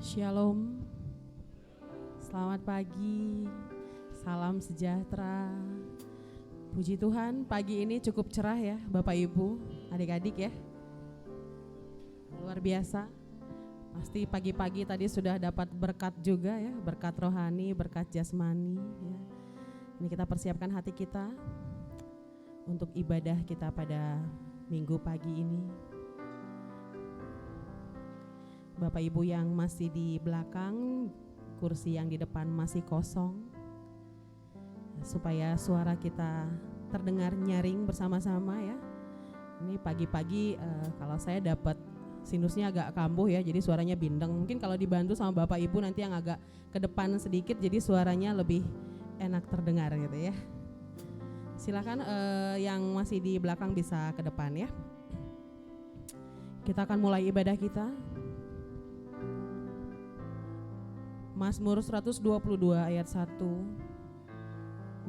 Shalom, selamat pagi, salam sejahtera. Puji Tuhan, pagi ini cukup cerah ya Bapak Ibu, adik-adik ya. Luar biasa, pasti pagi-pagi tadi sudah dapat berkat juga ya, berkat rohani, berkat jasmani ya. Ini kita persiapkan hati kita untuk ibadah kita pada minggu pagi ini. Bapak Ibu yang masih di belakang, kursi yang di depan masih kosong, supaya suara kita terdengar nyaring bersama-sama ya. Ini pagi-pagi kalau saya dapat sinusnya agak kambuh ya, jadi suaranya bindeng. Mungkin kalau dibantu sama Bapak Ibu nanti yang agak ke depan sedikit, jadi suaranya lebih enak terdengar gitu ya. Silakan yang masih di belakang bisa ke depan ya. Kita akan mulai ibadah kita. Mazmur 122 ayat 1.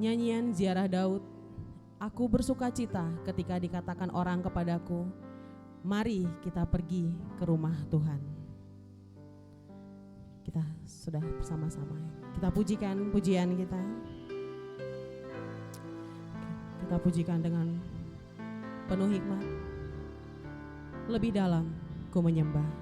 Nyanyian ziarah Daud. Aku bersuka cita ketika dikatakan orang kepadaku, mari kita pergi ke rumah Tuhan. Kita sudah bersama-sama ya. Kita pujikan pujian kita. Kita pujikan dengan penuh hikmat. Lebih dalam ku menyembah.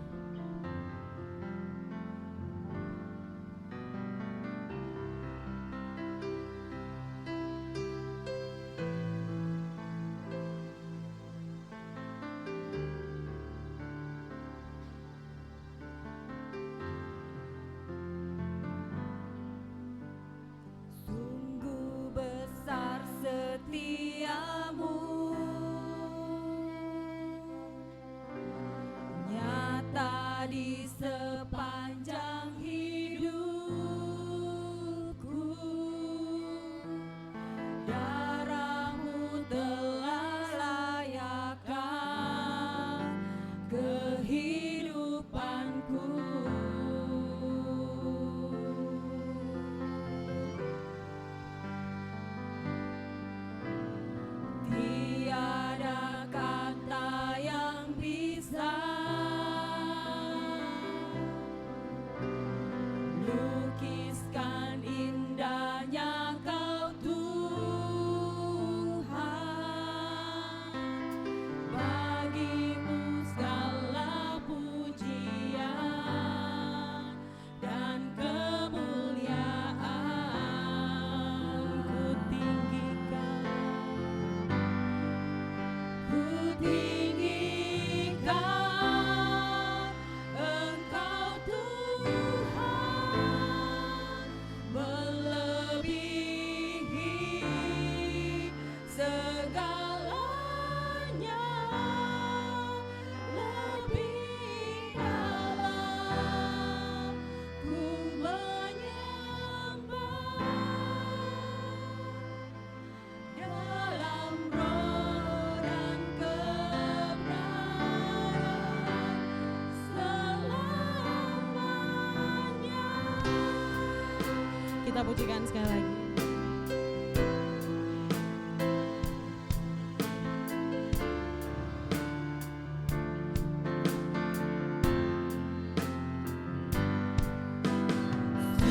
Kita pujikan sekali lagi.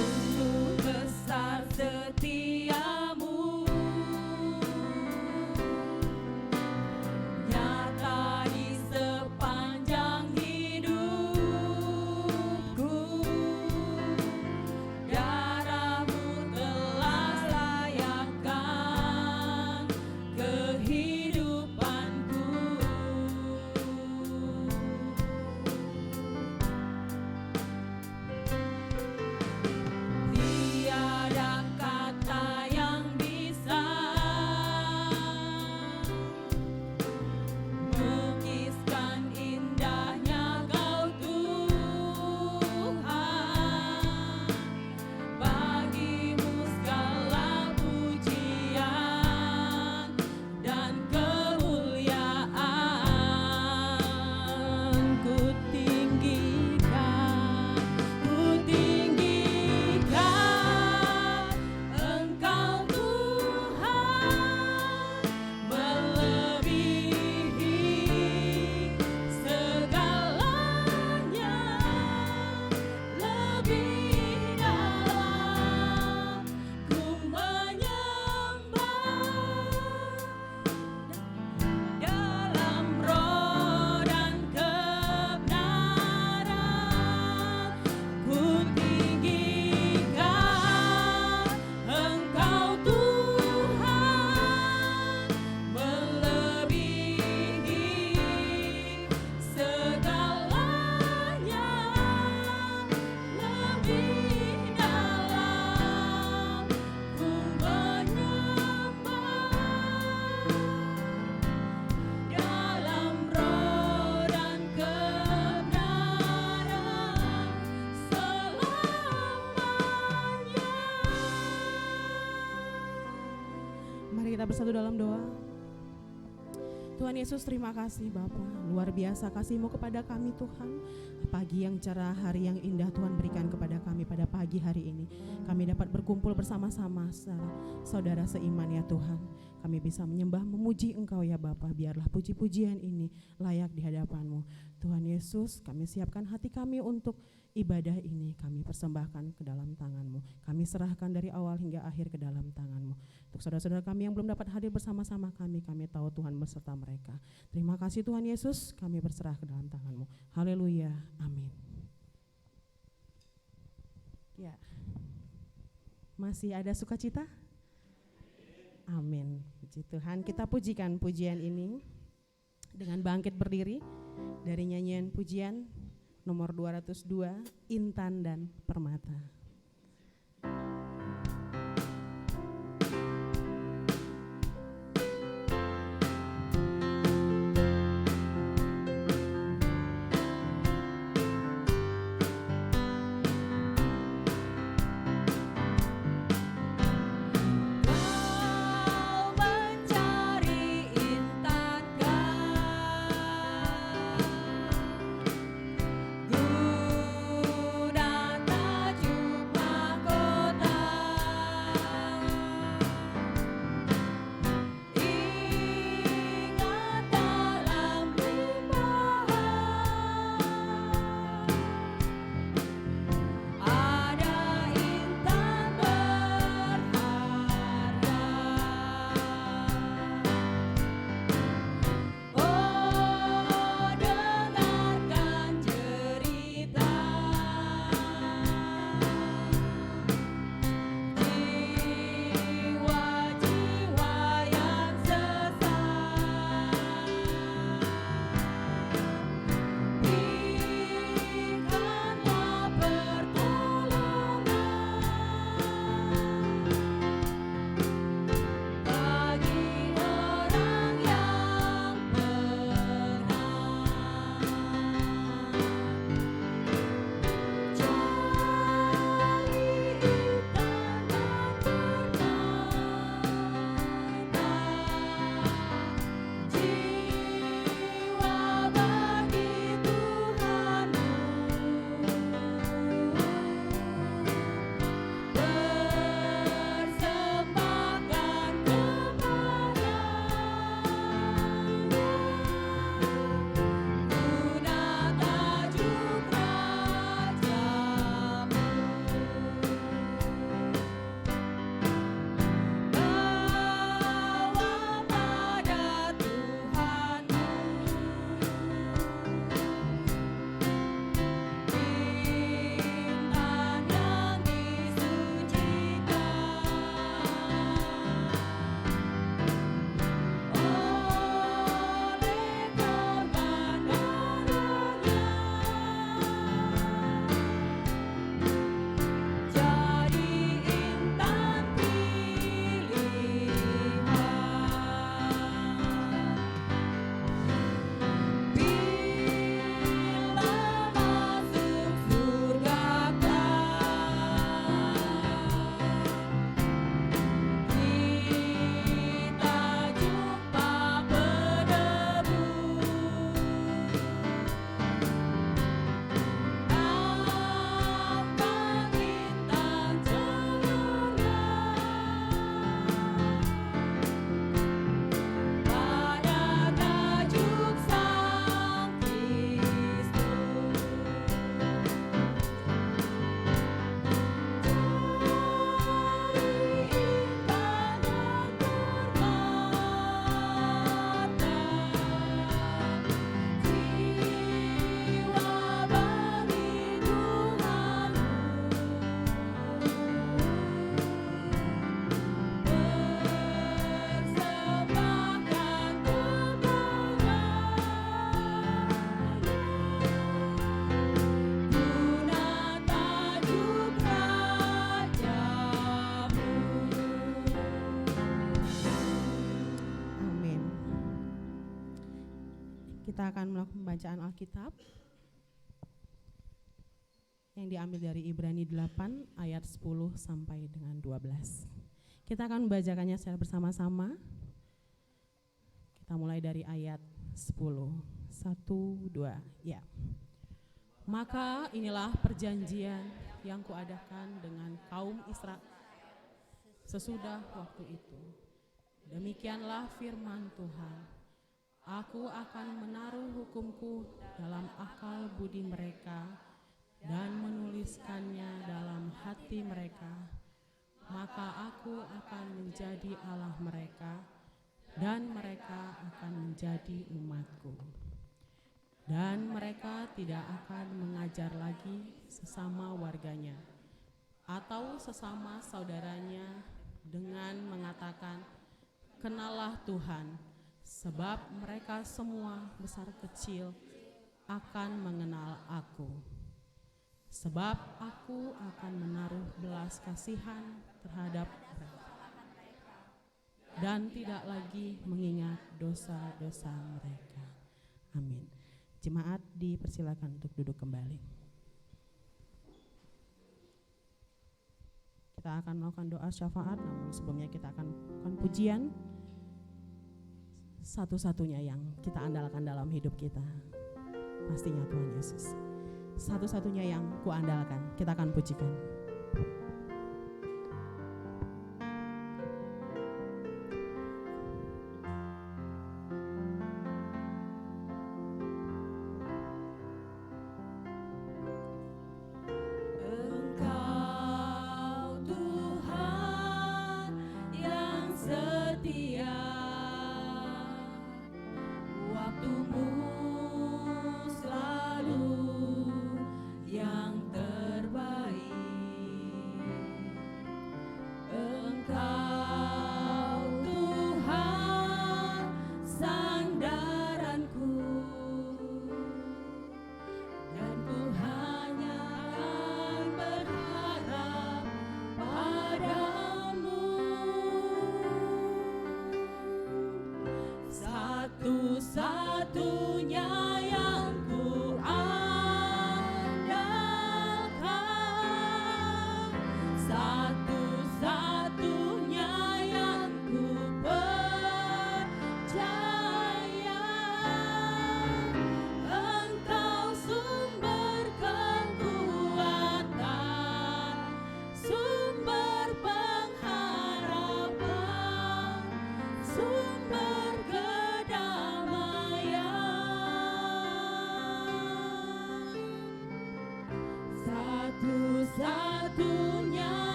Sungguh besar setiamu, nyata di sepanjang hidupku. Darahmu telah kita bersatu dalam doa. Tuhan Yesus, terima kasih Bapa, luar biasa kasih-Mu kepada kami Tuhan. Pagi yang cerah, hari yang indah Tuhan berikan kepada kami pada pagi hari ini. Kami dapat berkumpul bersama-sama saudara seiman ya Tuhan. Kami bisa menyembah, memuji Engkau ya Bapa. Biarlah puji-pujian ini layak di hadapan-Mu. Tuhan Yesus, kami siapkan hati kami untuk ibadah ini. Kami persembahkan ke dalam tangan-Mu. Kami serahkan dari awal hingga akhir ke dalam tangan-Mu. Untuk saudara-saudara kami yang belum dapat hadir bersama-sama kami tahu Tuhan beserta mereka. Terima kasih Tuhan Yesus, kami berserah ke dalam tangan-Mu. Haleluya, amin. Ya, masih ada sukacita? Amin. Puji Tuhan, kita pujikan pujian ini dengan bangkit berdiri dari nyanyian pujian nomor 202, Intan dan Permata. Kita akan melakukan pembacaan Alkitab yang diambil dari Ibrani 8 ayat 10 sampai dengan 12. Kita akan membacakannya secara bersama-sama. Kita mulai dari ayat 10. 1, 2, ya. Maka inilah perjanjian yang kuadakan dengan kaum Israel sesudah waktu itu. Demikianlah firman Tuhan. Aku akan menaruh hukumku dalam akal budi mereka dan menuliskannya dalam hati mereka. Maka aku akan menjadi Allah mereka dan mereka akan menjadi umatku. Dan mereka tidak akan mengajar lagi sesama warganya atau sesama saudaranya dengan mengatakan, kenallah Tuhan, sebab mereka semua besar kecil akan mengenal aku. Sebab aku akan menaruh belas kasihan terhadap mereka dan tidak lagi mengingat dosa-dosa mereka. Amin. Jemaat dipersilakan untuk duduk kembali. Kita akan melakukan doa syafaat, namun sebelumnya kita akan melakukan pujian. Satu-satunya yang kita andalkan dalam hidup kita pastinya Tuhan Yesus. Satu-satunya yang kuandalkan, kita akan pujikan.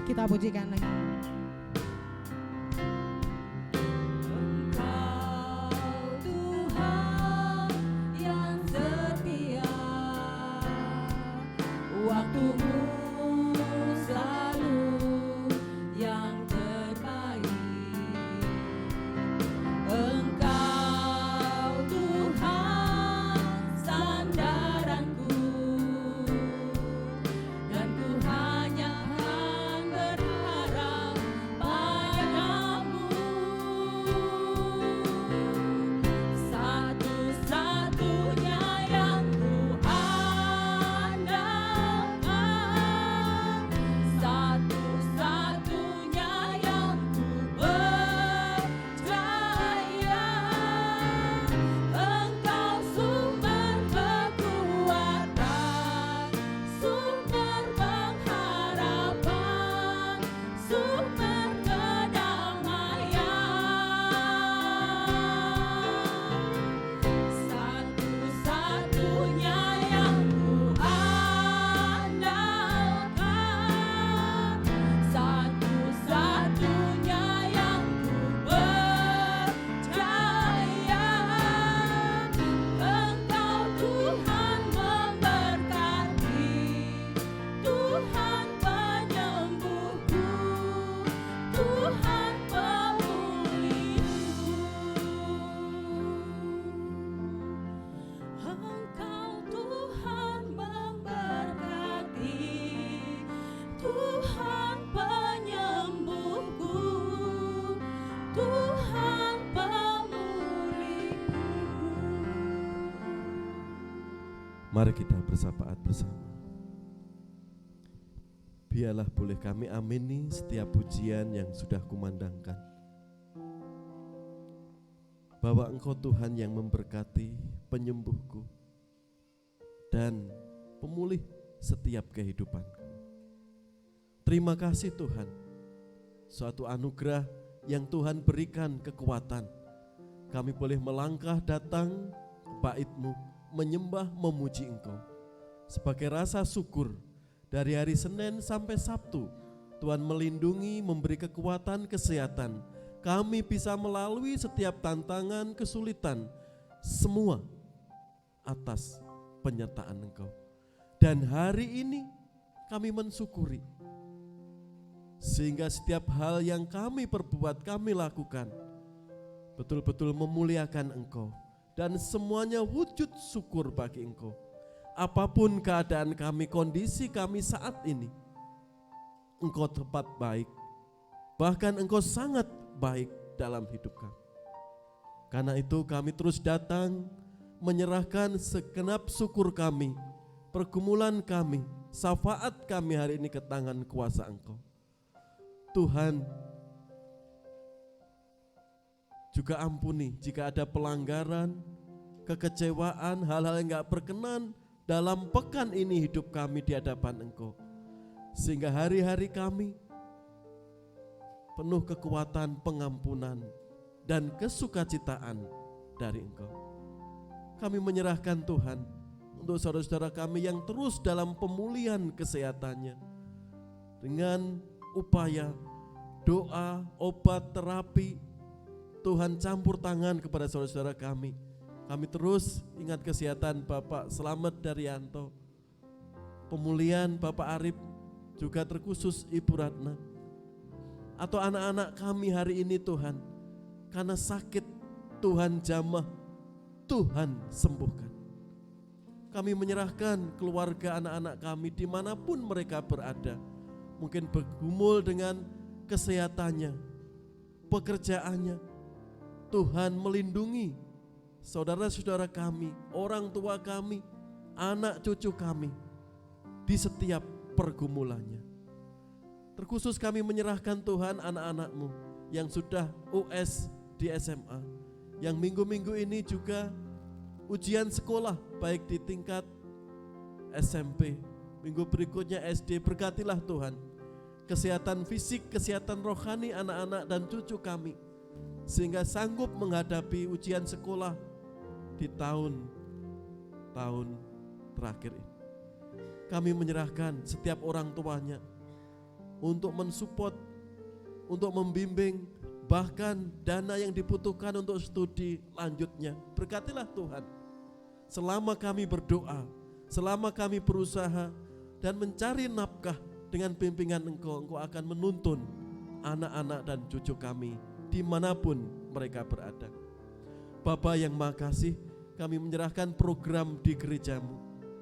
Kita pujikan lagi. Engkau Tuhan yang setia, waktumu selalu yang terbaik. Engkau Tuhan sandaranku, dan ku hanya berharap Mari kita bersahabat bersama. Biarlah boleh kami amini setiap pujian yang sudah kumandangkan, bahwa Engkau Tuhan yang memberkati, penyembuhku dan pemulih setiap kehidupanku. Terima kasih Tuhan, suatu anugerah yang Tuhan berikan kekuatan. Kami boleh melangkah datang ke bait-Mu, menyembah, memuji Engkau. Sebagai rasa syukur, dari hari Senin sampai Sabtu, Tuhan melindungi, memberi kekuatan, kesehatan. Kami bisa melalui setiap tantangan, kesulitan, semua atas penyertaan Engkau. Dan hari ini kami mensyukuri, sehingga setiap hal yang kami perbuat, kami lakukan, betul-betul memuliakan Engkau. Dan semuanya wujud syukur bagi Engkau. Apapun keadaan kami, kondisi kami saat ini, Engkau tepat baik. Bahkan Engkau sangat baik dalam hidup kami. Karena itu kami terus datang menyerahkan segenap syukur kami, pergumulan kami, syafaat kami hari ini ke tangan kuasa Engkau. Tuhan, juga ampuni jika ada pelanggaran, kekecewaan, hal-hal yang gak berkenan dalam pekan ini hidup kami di hadapan Engkau. Sehingga hari-hari kami penuh kekuatan, pengampunan, dan kesukacitaan dari Engkau. Kami menyerahkan Tuhan untuk saudara-saudara kami yang terus dalam pemulihan kesehatannya, dengan upaya doa, obat, terapi. Tuhan campur tangan kepada saudara-saudara kami. Kami terus ingat kesehatan Bapak Slamet Daryanto, pemulihan Bapak Arif, juga terkhusus Ibu Ratna, atau anak-anak kami hari ini Tuhan, karena sakit Tuhan jamah, Tuhan sembuhkan. Kami menyerahkan keluarga anak-anak kami dimanapun mereka berada, mungkin bergumul dengan kesehatannya, pekerjaannya. Tuhan melindungi saudara-saudara kami, orang tua kami, anak cucu kami di setiap pergumulannya. Terkhusus kami menyerahkan Tuhan anak-anak-Mu yang sudah US di SMA, yang minggu-minggu ini juga ujian sekolah baik di tingkat SMP, minggu berikutnya SD. Berkatilah Tuhan kesehatan fisik, kesehatan rohani anak-anak dan cucu kami, sehingga sanggup menghadapi ujian sekolah di tahun-tahun terakhir ini. Kami menyerahkan setiap orang tuanya untuk mensupport, untuk membimbing, bahkan dana yang dibutuhkan untuk studi lanjutnya. Berkatilah Tuhan, selama kami berdoa, selama kami berusaha dan mencari nafkah dengan bimbingan Engkau, Engkau akan menuntun anak-anak dan cucu kami dimanapun mereka berada. Bapa yang Maha Kasih, kami menyerahkan program di gereja-Mu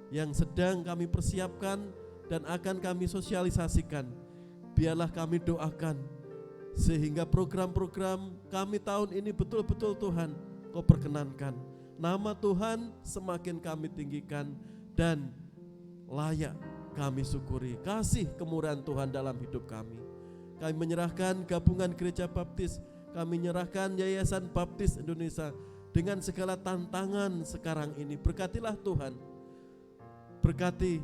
yang sedang kami persiapkan dan akan kami sosialisasikan. Biarlah kami doakan sehingga program-program kami tahun ini betul-betul Tuhan Kau perkenankan. Nama Tuhan semakin kami tinggikan dan layak kami syukuri kasih kemurahan Tuhan dalam hidup kami. Kami menyerahkan gabungan gereja baptis, kami menyerahkan Yayasan Baptis Indonesia dengan segala tantangan sekarang ini. Berkatilah Tuhan, berkati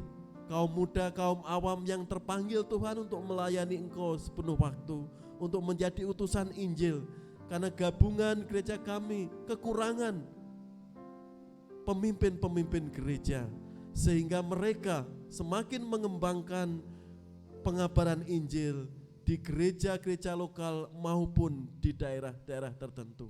kaum muda, kaum awam yang terpanggil Tuhan untuk melayani Engkau sepenuh waktu, untuk menjadi utusan Injil. Karena gabungan gereja kami kekurangan pemimpin-pemimpin gereja, sehingga mereka semakin mengembangkan pengabaran Injil di gereja-gereja lokal maupun di daerah-daerah tertentu.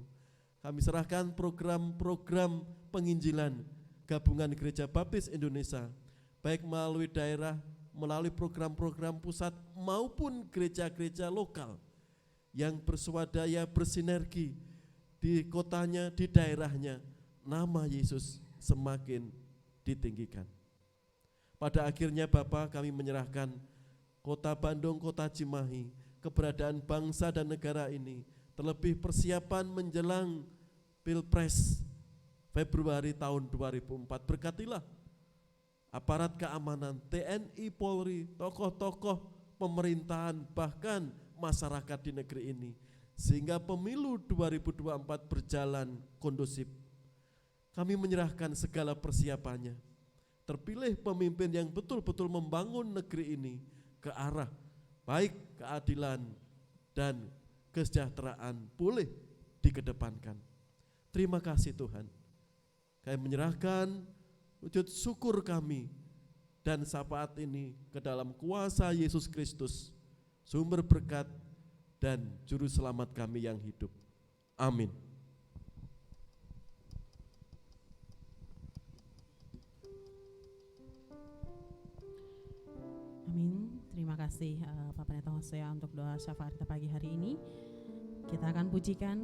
Kami serahkan program-program penginjilan gabungan Gereja Baptis Indonesia, baik melalui daerah, melalui program-program pusat maupun gereja-gereja lokal yang berswadaya, bersinergi di kotanya, di daerahnya. Nama Yesus semakin ditinggikan. Pada akhirnya Bapa, kami menyerahkan Kota Bandung, Kota Cimahi, keberadaan bangsa dan negara ini, terlebih persiapan menjelang Pilpres Februari tahun 2004. Berkatilah aparat keamanan, TNI, Polri, tokoh-tokoh pemerintahan, bahkan masyarakat di negeri ini, sehingga pemilu 2024 berjalan kondusif. Kami menyerahkan segala persiapannya. Terpilih pemimpin yang betul-betul membangun negeri ini ke arah baik keadilan dan kesejahteraan boleh dikedepankan. Terima kasih Tuhan. Kami menyerahkan wujud syukur kami dan syafaat ini ke dalam kuasa Yesus Kristus, sumber berkat dan juru selamat kami yang hidup. Amin. Amin. Terima kasih Pak Pendeta Hosea untuk doa syafaat kita pagi hari ini. Kita akan pujikan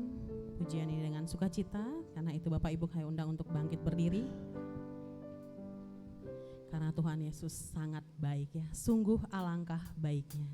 pujian ini dengan sukacita, karena itu Bapak Ibu kami undang untuk bangkit berdiri. Karena Tuhan Yesus sangat baik ya, sungguh alangkah baiknya.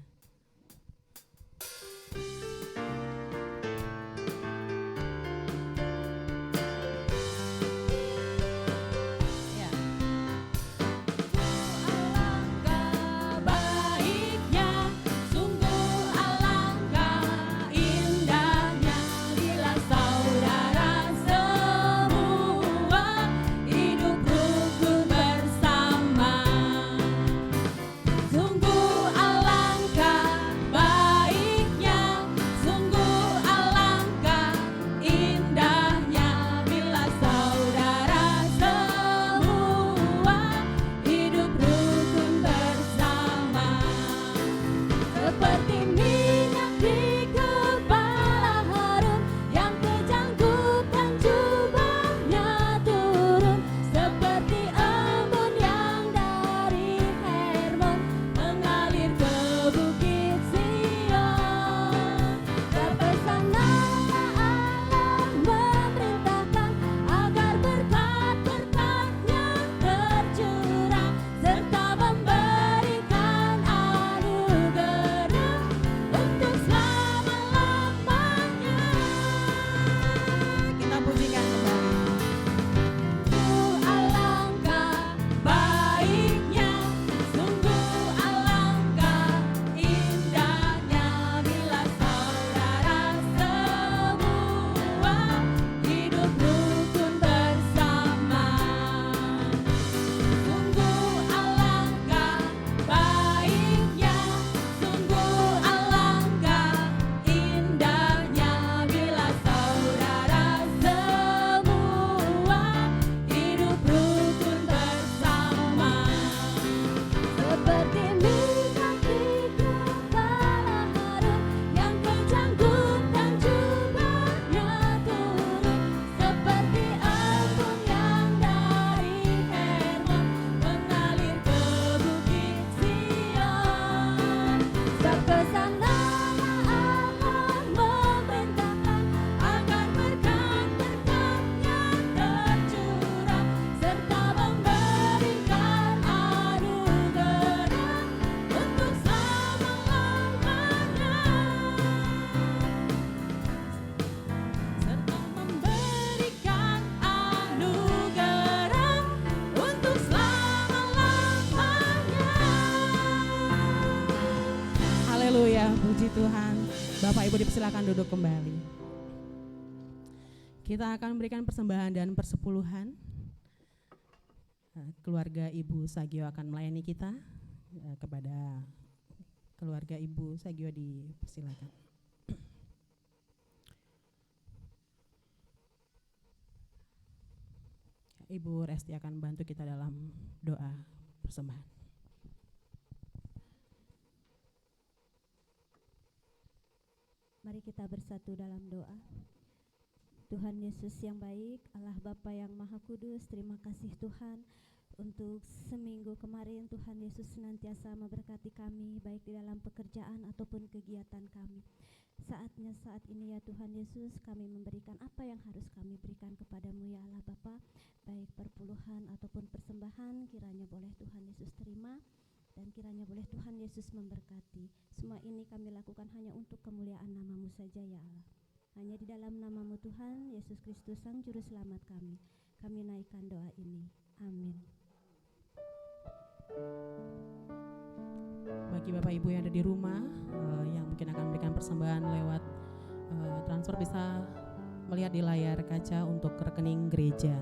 Puji Tuhan. Bapak Ibu dipersilakan duduk kembali. Kita akan memberikan persembahan dan persepuluhan. Keluarga Ibu Sagio akan melayani kita. Kepada keluarga Ibu Sagio dipersilakan. Ibu Resti akan bantu kita dalam doa persembahan. Mari kita bersatu dalam doa. Tuhan Yesus yang baik, Allah Bapa yang Maha Kudus, terima kasih Tuhan untuk seminggu kemarin. Tuhan Yesus senantiasa memberkati kami baik di dalam pekerjaan ataupun kegiatan kami. Saatnya saat ini ya Tuhan Yesus, kami memberikan apa yang harus kami berikan kepadamu ya Allah Bapa, baik perpuluhan ataupun persembahan, kiranya boleh Tuhan Yesus terima. Dan kiranya boleh Tuhan Yesus memberkati. Semua ini kami lakukan hanya untuk kemuliaan nama-Mu saja ya Allah. Hanya di dalam nama-Mu Tuhan Yesus Kristus Sang Juru Selamat kami naikkan doa ini. Amin. Bagi Bapak Ibu yang ada di rumah yang mungkin akan memberikan persembahan lewat transfer, bisa melihat di layar kaca untuk rekening gereja.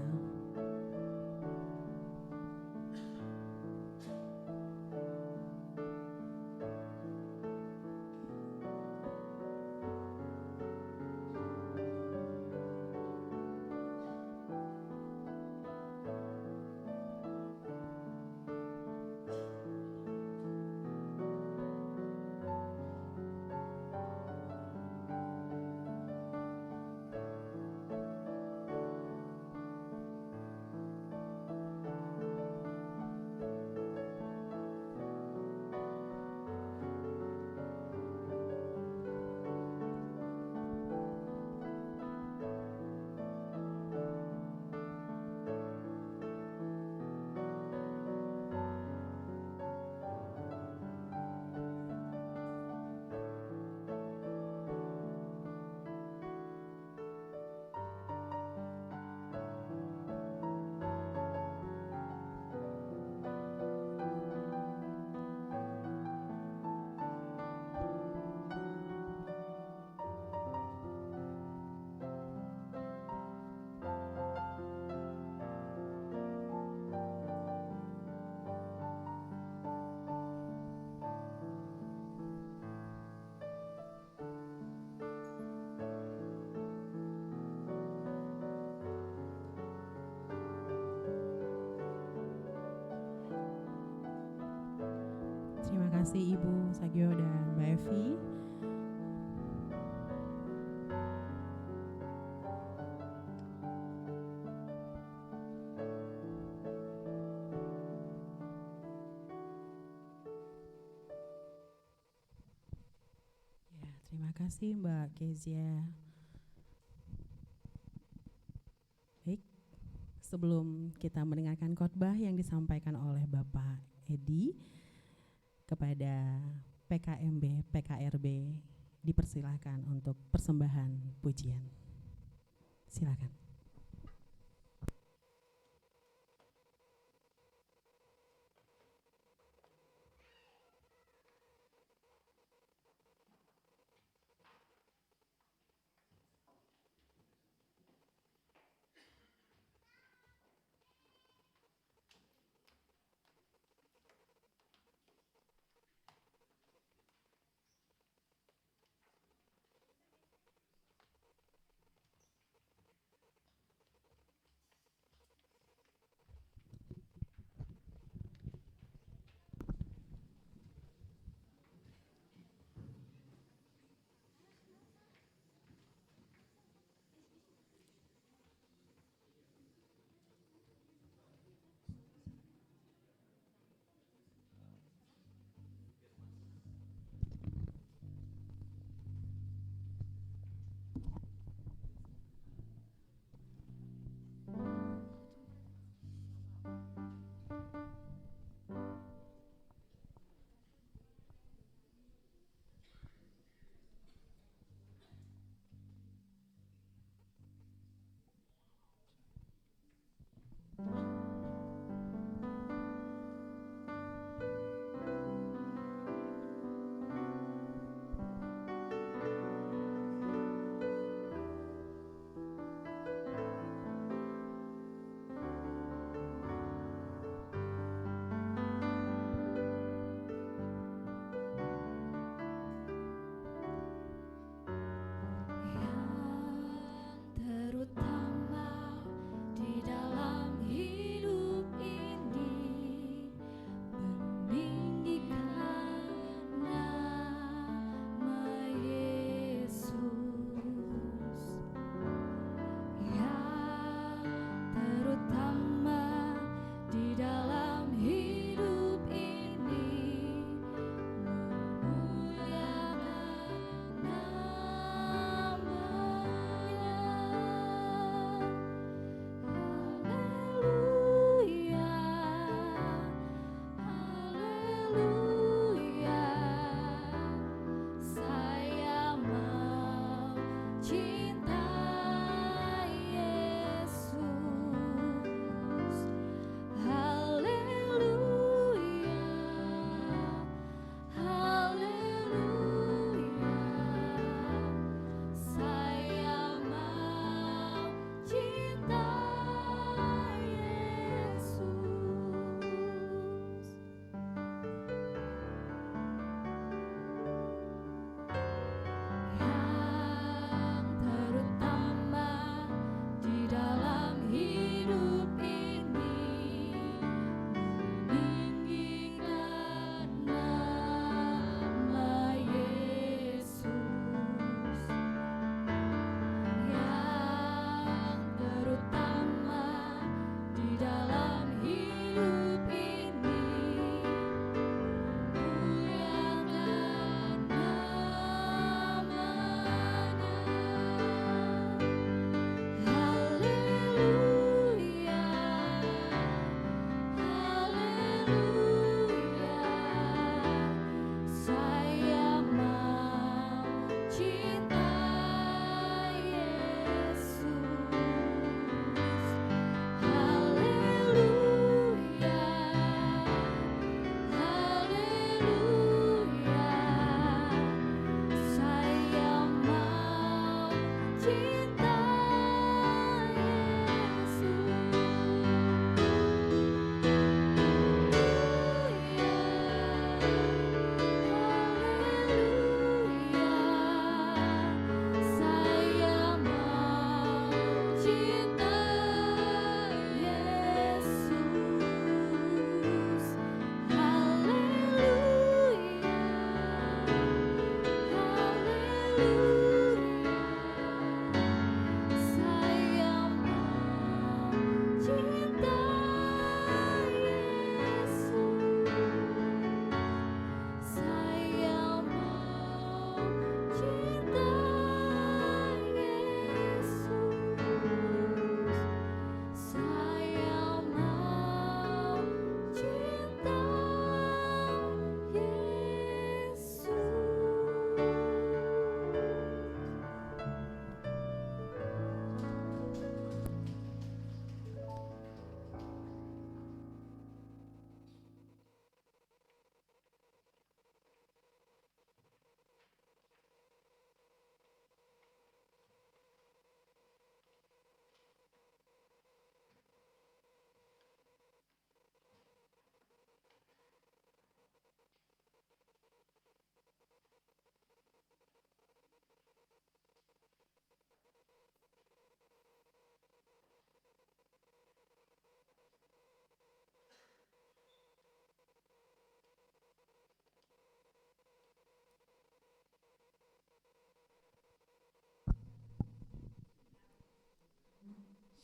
Terima kasih Ibu Sagio dan Mbak Evi. Ya, terima kasih Mbak Kezia. Baik, sebelum kita mendengarkan khotbah yang disampaikan oleh Bapak Edi kepada PKMB, PKRB, dipersilahkan untuk persembahan pujian. Silakan.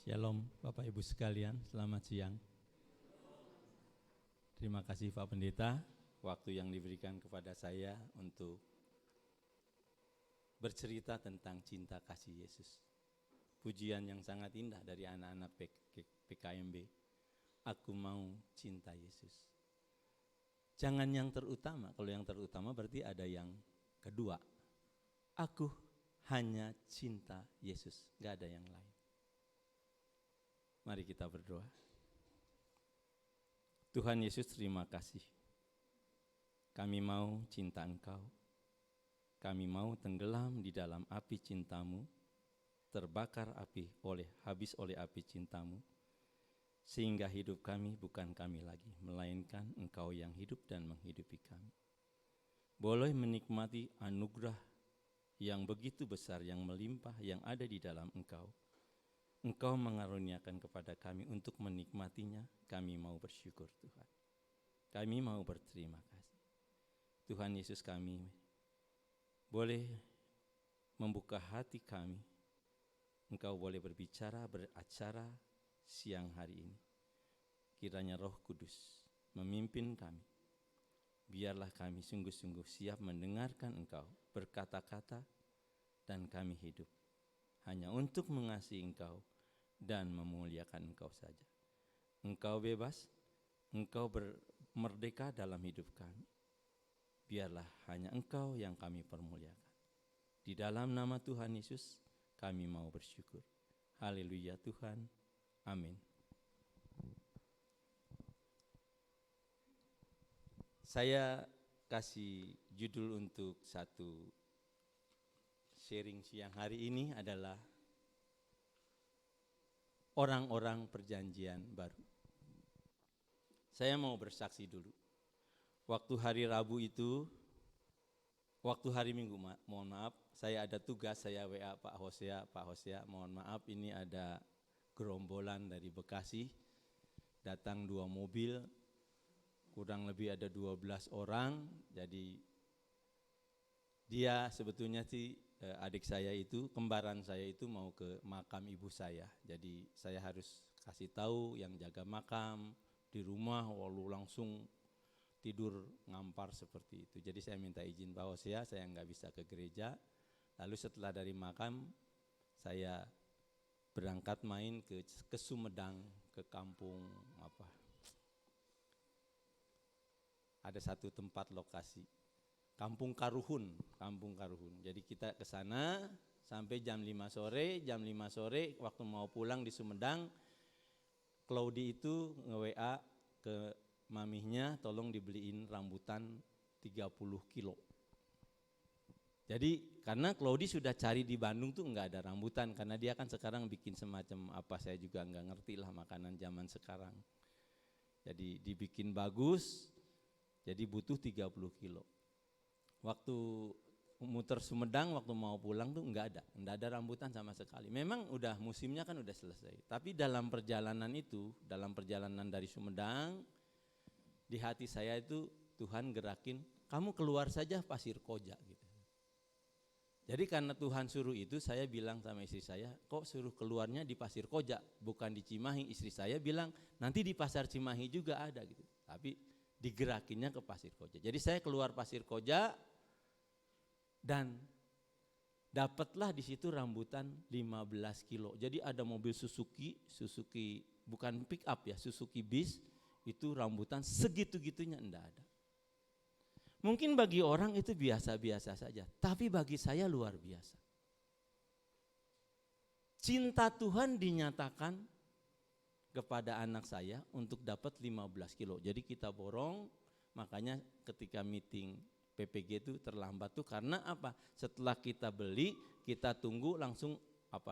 Shalom Bapak Ibu sekalian, selamat siang. Terima kasih Pak Pendeta, waktu yang diberikan kepada saya untuk bercerita tentang cinta kasih Yesus. Pujian yang sangat indah dari anak-anak PKMB. Aku mau cinta Yesus. Jangan yang terutama, kalau yang terutama berarti ada yang kedua. Aku hanya cinta Yesus, gak ada yang lain. Mari kita berdoa. Tuhan Yesus, terima kasih. Kami mau cinta Engkau. Kami mau tenggelam di dalam api cinta-Mu, terbakar habis oleh api cinta-Mu, sehingga hidup kami bukan kami lagi, melainkan Engkau yang hidup dan menghidupi kami. Boleh menikmati anugerah yang begitu besar, yang melimpah, yang ada di dalam Engkau. Engkau mengaruniakan kepada kami untuk menikmatinya. Kami mau bersyukur Tuhan. Kami mau berterima kasih. Tuhan Yesus, kami boleh membuka hati kami. Engkau boleh berbicara, beracara siang hari ini. Kiranya Roh Kudus memimpin kami. Biarlah kami sungguh-sungguh siap mendengarkan Engkau berkata-kata, dan kami hidup hanya untuk mengasihi Engkau dan memuliakan Engkau saja. Engkau bebas, Engkau merdeka dalam hidup kami. Biarlah hanya Engkau yang kami permuliakan. Di dalam nama Tuhan Yesus kami mau bersyukur. Haleluya Tuhan, amin. Saya kasih judul untuk satu sharing siang hari ini adalah orang-orang perjanjian baru. Saya mau bersaksi dulu. Waktu hari Rabu itu, waktu hari Minggu, mohon maaf, saya ada tugas, saya WA Pak Hosea, mohon maaf ini ada gerombolan dari Bekasi, datang 2 mobil, kurang lebih ada 12 orang, jadi dia sebetulnya sih adik saya itu, kembaran saya itu mau ke makam ibu saya. Jadi saya harus kasih tahu yang jaga makam di rumah, lalu langsung tidur ngampar seperti itu. Jadi saya minta izin Pak Hosea, saya nggak bisa ke gereja. Lalu setelah dari makam, saya berangkat main ke Sumedang, ke kampung apa? Ada satu tempat lokasi, Kampung Karuhun. Jadi kita ke sana sampai jam 5 sore, waktu mau pulang di Sumedang, Claudi itu nge-WA ke mamihnya, tolong dibeliin rambutan 30 kilo. Jadi karena Claudi sudah cari di Bandung tuh enggak ada rambutan, karena dia kan sekarang bikin semacam apa, saya juga enggak ngerti lah makanan zaman sekarang. Jadi dibikin bagus, jadi butuh 30 kilo. Waktu muter Sumedang, waktu mau pulang tuh enggak ada rambutan sama sekali. Memang udah musimnya kan udah selesai. Tapi dalam perjalanan dari Sumedang, di hati saya itu Tuhan gerakin, kamu keluar saja Pasir Koja gitu. Jadi karena Tuhan suruh itu, saya bilang sama istri saya, kok suruh keluarnya di Pasir Koja, bukan di Cimahi. Istri saya bilang, nanti di Pasar Cimahi juga ada gitu. Tapi digerakinnya ke Pasir Koja. Jadi saya keluar Pasir Koja dan dapatlah di situ rambutan 15 kilo. Jadi ada mobil Suzuki bukan pick up ya, Suzuki bis, itu rambutan segitu-gitunya enggak ada. Mungkin bagi orang itu biasa-biasa saja, tapi bagi saya luar biasa. Cinta Tuhan dinyatakan kepada anak saya untuk dapat 15 kilo. Jadi kita borong, makanya ketika meeting PPG itu terlambat tuh karena apa? Setelah kita beli, kita tunggu langsung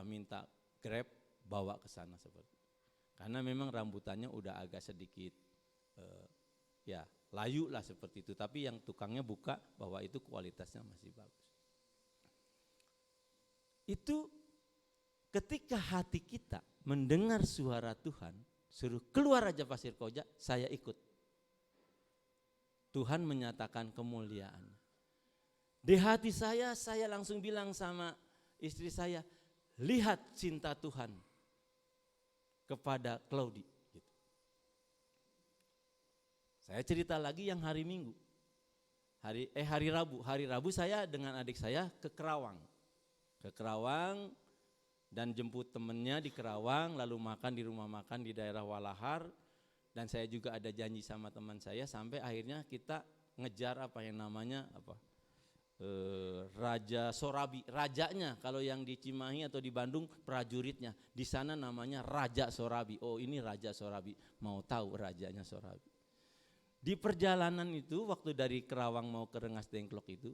minta Grab bawa ke sana seperti. Karena memang rambutannya udah agak sedikit layu lah seperti itu, tapi yang tukangnya buka bahwa itu kualitasnya masih bagus. Itu ketika hati kita mendengar suara Tuhan, suruh keluar aja Pasir Koja, saya ikut. Tuhan menyatakan kemuliaan. Di hati saya langsung bilang sama istri saya, lihat cinta Tuhan. kepada Claudi. Gitu. Saya cerita lagi yang hari Minggu. Hari Rabu saya dengan adik saya ke Kerawang. Dan jemput temennya di Kerawang, lalu makan di rumah makan di daerah Walahar, dan saya juga ada janji sama teman saya sampai akhirnya kita ngejar apa yang namanya Raja Sorabi, rajanya. Kalau yang di Cimahi atau di Bandung prajuritnya, di sana namanya Raja Sorabi. Oh, ini Raja Sorabi, mau tahu rajanya Sorabi. Di perjalanan itu waktu dari Kerawang mau ke Rengas Dengklok itu,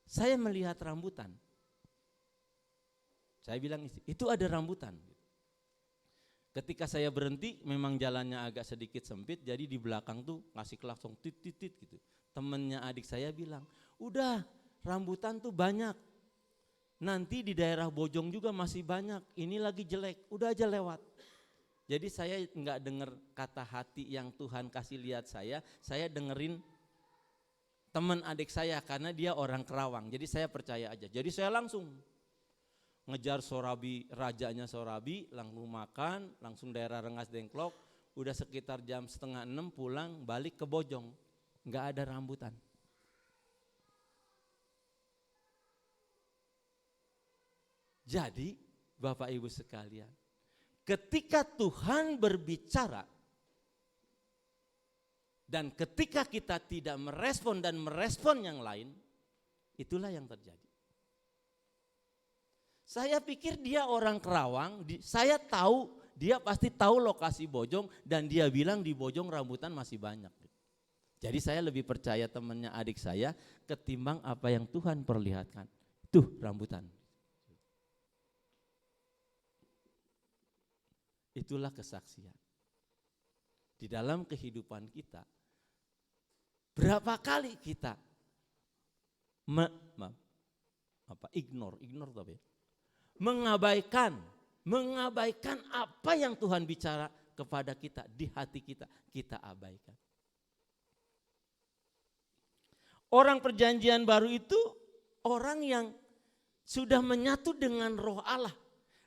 saya melihat rambutan. Saya bilang itu ada rambutan. Ketika saya berhenti, memang jalannya agak sedikit sempit, jadi di belakang tuh ngasih klakson tit gitu. Temennya adik saya bilang, udah rambutan tuh banyak, nanti di daerah Bojong juga masih banyak, ini lagi jelek, udah aja lewat. Jadi saya nggak dengar kata hati yang Tuhan kasih lihat saya dengerin teman adik saya karena dia orang Kerawang, jadi saya percaya aja. Jadi saya langsung ngejar Sorabi, rajanya Sorabi, langsung makan, langsung daerah Rengas Dengklok, udah sekitar jam 5:30 pulang, balik ke Bojong, nggak ada rambutan. Jadi Bapak Ibu sekalian, ketika Tuhan berbicara dan ketika kita tidak merespon dan merespon yang lain, itulah yang terjadi. Saya pikir dia orang Kerawang, saya tahu dia pasti tahu lokasi Bojong dan dia bilang di Bojong rambutan masih banyak. Jadi saya lebih percaya temannya adik saya ketimbang apa yang Tuhan perlihatkan. Tuh rambutan. Itulah kesaksian. Di dalam kehidupan kita, berapa kali kita ignore tapi mengabaikan apa yang Tuhan bicara kepada kita di hati kita abaikan. Orang perjanjian baru itu orang yang sudah menyatu dengan Roh Allah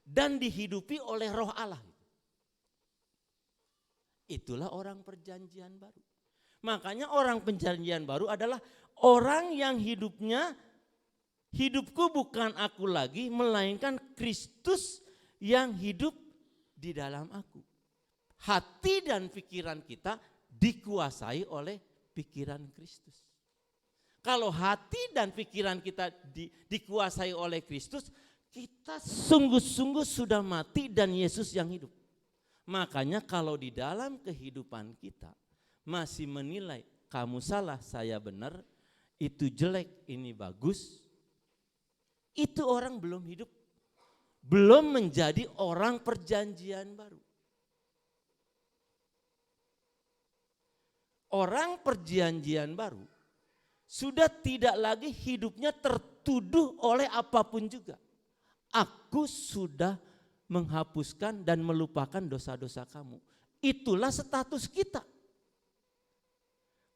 dan dihidupi oleh Roh Allah. Itulah orang perjanjian baru. Makanya orang perjanjian baru adalah orang yang hidupku bukan aku lagi, melainkan Kristus yang hidup di dalam aku. Hati dan pikiran kita dikuasai oleh pikiran Kristus. Kalau hati dan pikiran kita dikuasai oleh Kristus, kita sungguh-sungguh sudah mati dan Yesus yang hidup. Makanya kalau di dalam kehidupan kita masih menilai kamu salah, saya benar, itu jelek, ini bagus, itu orang belum hidup, belum menjadi orang perjanjian baru. Orang perjanjian baru sudah tidak lagi hidupnya tertuduh oleh apapun juga. Aku sudah menghapuskan dan melupakan dosa-dosa kamu. Itulah status kita.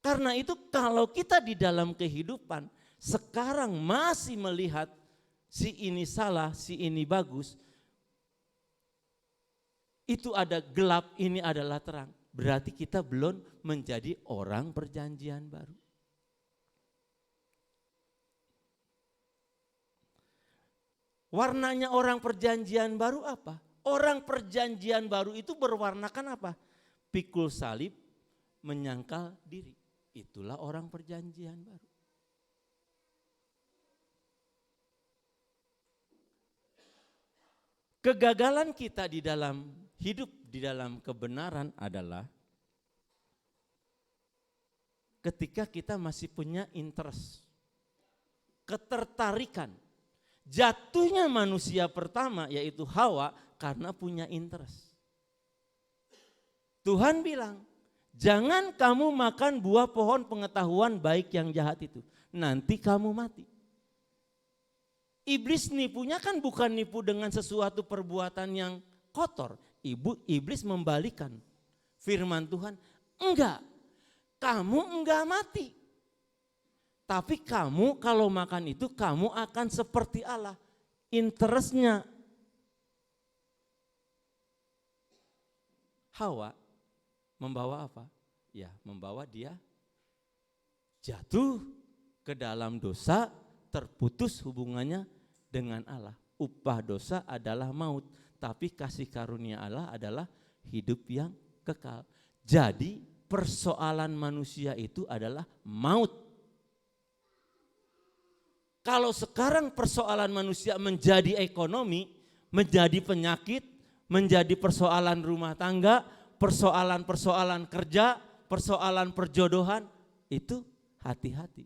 Karena itu kalau kita di dalam kehidupan sekarang masih melihat si ini salah, si ini bagus, itu ada gelap, ini adalah terang. Berarti kita belum menjadi orang perjanjian baru. Warnanya orang perjanjian baru apa? Orang perjanjian baru itu berwarnakan apa? Pikul salib, menyangkal diri. Itulah orang perjanjian baru. Kegagalan kita di dalam hidup, di dalam kebenaran adalah ketika kita masih punya interest, ketertarikan. Jatuhnya manusia pertama yaitu Hawa karena punya interest. Tuhan bilang, jangan kamu makan buah pohon pengetahuan baik yang jahat itu, nanti kamu mati. Iblis nipunya kan bukan nipu dengan sesuatu perbuatan yang kotor. Iblis membalikan firman Tuhan, enggak, kamu enggak mati. Tapi kamu kalau makan itu kamu akan seperti Allah. Interestnya. Hawa membawa apa? Ya, membawa dia jatuh ke dalam dosa, terputus hubungannya dengan Allah. Upah dosa adalah maut, tapi kasih karunia Allah adalah hidup yang kekal. Jadi persoalan manusia itu adalah maut. Kalau sekarang persoalan manusia menjadi ekonomi, menjadi penyakit, menjadi persoalan rumah tangga, persoalan-persoalan kerja, persoalan perjodohan, itu hati-hati.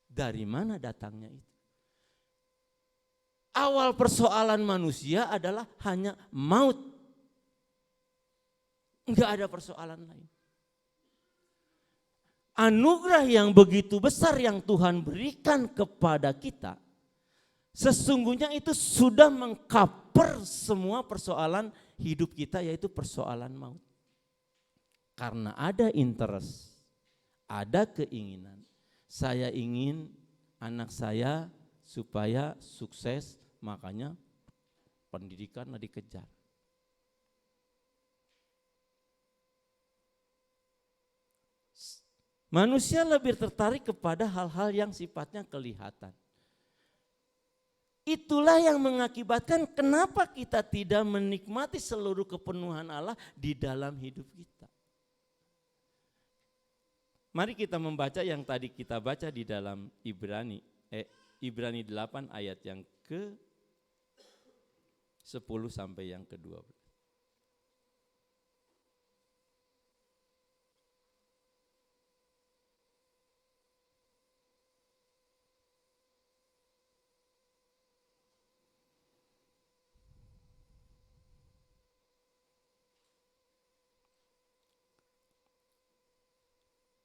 Dari mana datangnya itu? Awal persoalan manusia adalah hanya maut. Enggak ada persoalan lain. Anugerah yang begitu besar yang Tuhan berikan kepada kita, sesungguhnya itu sudah mengcover semua persoalan hidup kita, yaitu persoalan maut. Karena ada interest, ada keinginan. Saya ingin anak saya supaya sukses, makanya pendidikanlah dikejar. Manusia lebih tertarik kepada hal-hal yang sifatnya kelihatan. Itulah yang mengakibatkan kenapa kita tidak menikmati seluruh kepenuhan Allah di dalam hidup kita. Mari kita membaca yang tadi kita baca di dalam Ibrani 8 ayat yang ke-10 sampai yang ke-12.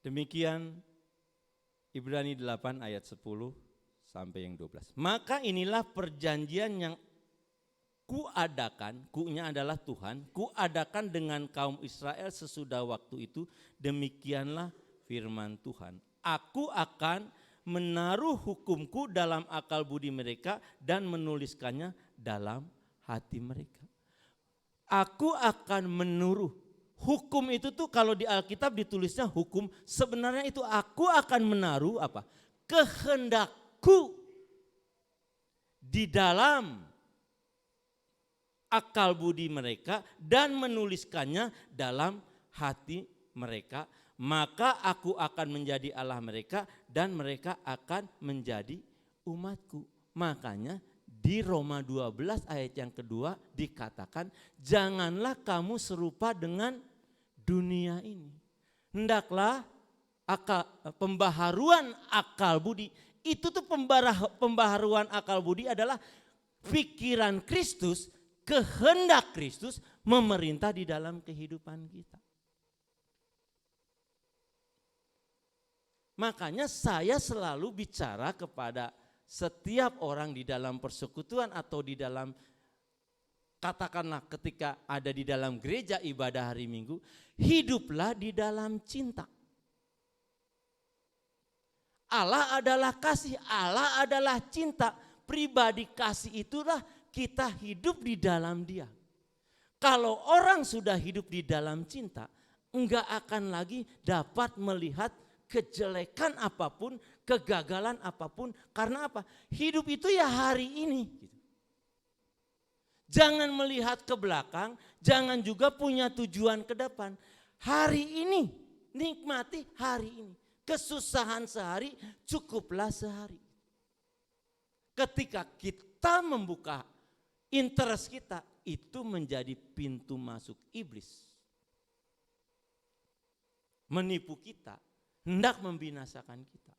Demikian Ibrani 8 ayat 10 sampai yang 12. Maka inilah perjanjian yang kuadakan, ku-nya adalah Tuhan, kuadakan dengan kaum Israel sesudah waktu itu, demikianlah firman Tuhan. Aku akan menaruh hukumku dalam akal budi mereka dan menuliskannya dalam hati mereka. Aku akan menaruh. Hukum itu tuh kalau di Alkitab ditulisnya hukum, sebenarnya itu aku akan menaruh apa? Kehendakku di dalam akal budi mereka dan menuliskannya dalam hati mereka. Maka aku akan menjadi Allah mereka dan mereka akan menjadi umatku. Makanya di Roma 12 ayat yang kedua dikatakan, janganlah kamu serupa dengan dunia ini. Hendaklah pembaharuan akal budi. Itu tuh pembaharuan akal budi adalah pikiran Kristus, kehendak Kristus memerintah di dalam kehidupan kita. Makanya saya selalu bicara kepada setiap orang di dalam persekutuan atau di dalam, katakanlah ketika ada di dalam gereja ibadah hari Minggu, hiduplah di dalam cinta. Allah adalah kasih, Allah adalah cinta. Pribadi kasih itulah kita hidup di dalam Dia. Kalau orang sudah hidup di dalam cinta, enggak akan lagi dapat melihat kejelekan apapun, kegagalan apapun. Karena apa? Hidup itu ya hari ini. Jangan melihat ke belakang, jangan juga punya tujuan ke depan. Hari ini, nikmati hari ini. Kesusahan sehari, cukuplah sehari. Ketika kita membuka interest kita, itu menjadi pintu masuk iblis. Menipu kita, hendak membinasakan kita.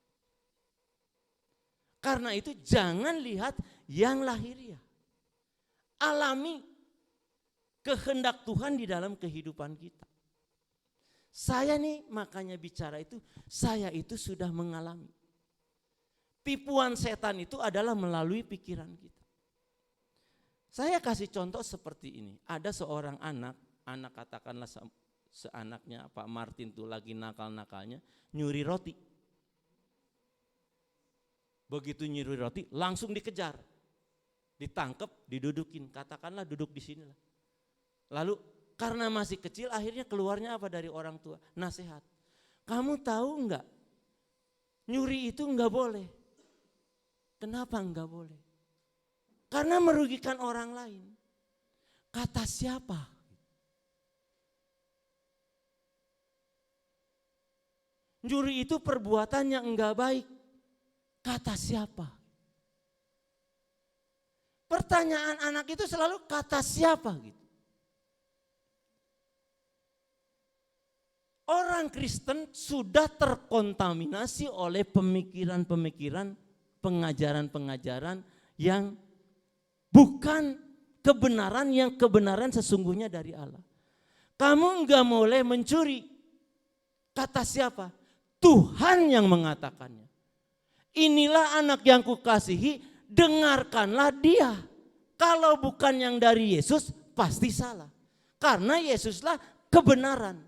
Karena itu jangan lihat yang lahiriah. Alami kehendak Tuhan di dalam kehidupan kita. Saya nih makanya bicara itu, saya itu sudah mengalami. Tipuan setan itu adalah melalui pikiran kita. Saya kasih contoh seperti ini. Ada seorang anak katakanlah seanaknya Pak Martin tuh lagi nakal-nakalnya nyuri roti. Begitu nyuri roti langsung dikejar. Ditangkap, didudukin, katakanlah duduk di sini lah. Lalu Karena masih kecil akhirnya keluarnya apa dari orang tua? Nasihat. Kamu tahu enggak? Nyuri itu enggak boleh. Kenapa enggak boleh? Karena merugikan orang lain. Kata siapa? Nyuri itu perbuatan yang enggak baik. Kata siapa? Pertanyaan anak itu selalu kata siapa gitu. Orang Kristen sudah terkontaminasi oleh pemikiran-pemikiran, pengajaran-pengajaran yang bukan kebenaran, yang kebenaran sesungguhnya dari Allah. Kamu enggak boleh mencuri. Kata siapa? Tuhan yang mengatakannya. Inilah anak yang kukasihi, dengarkanlah dia. Kalau bukan yang dari Yesus pasti salah. Karena Yesuslah kebenaran.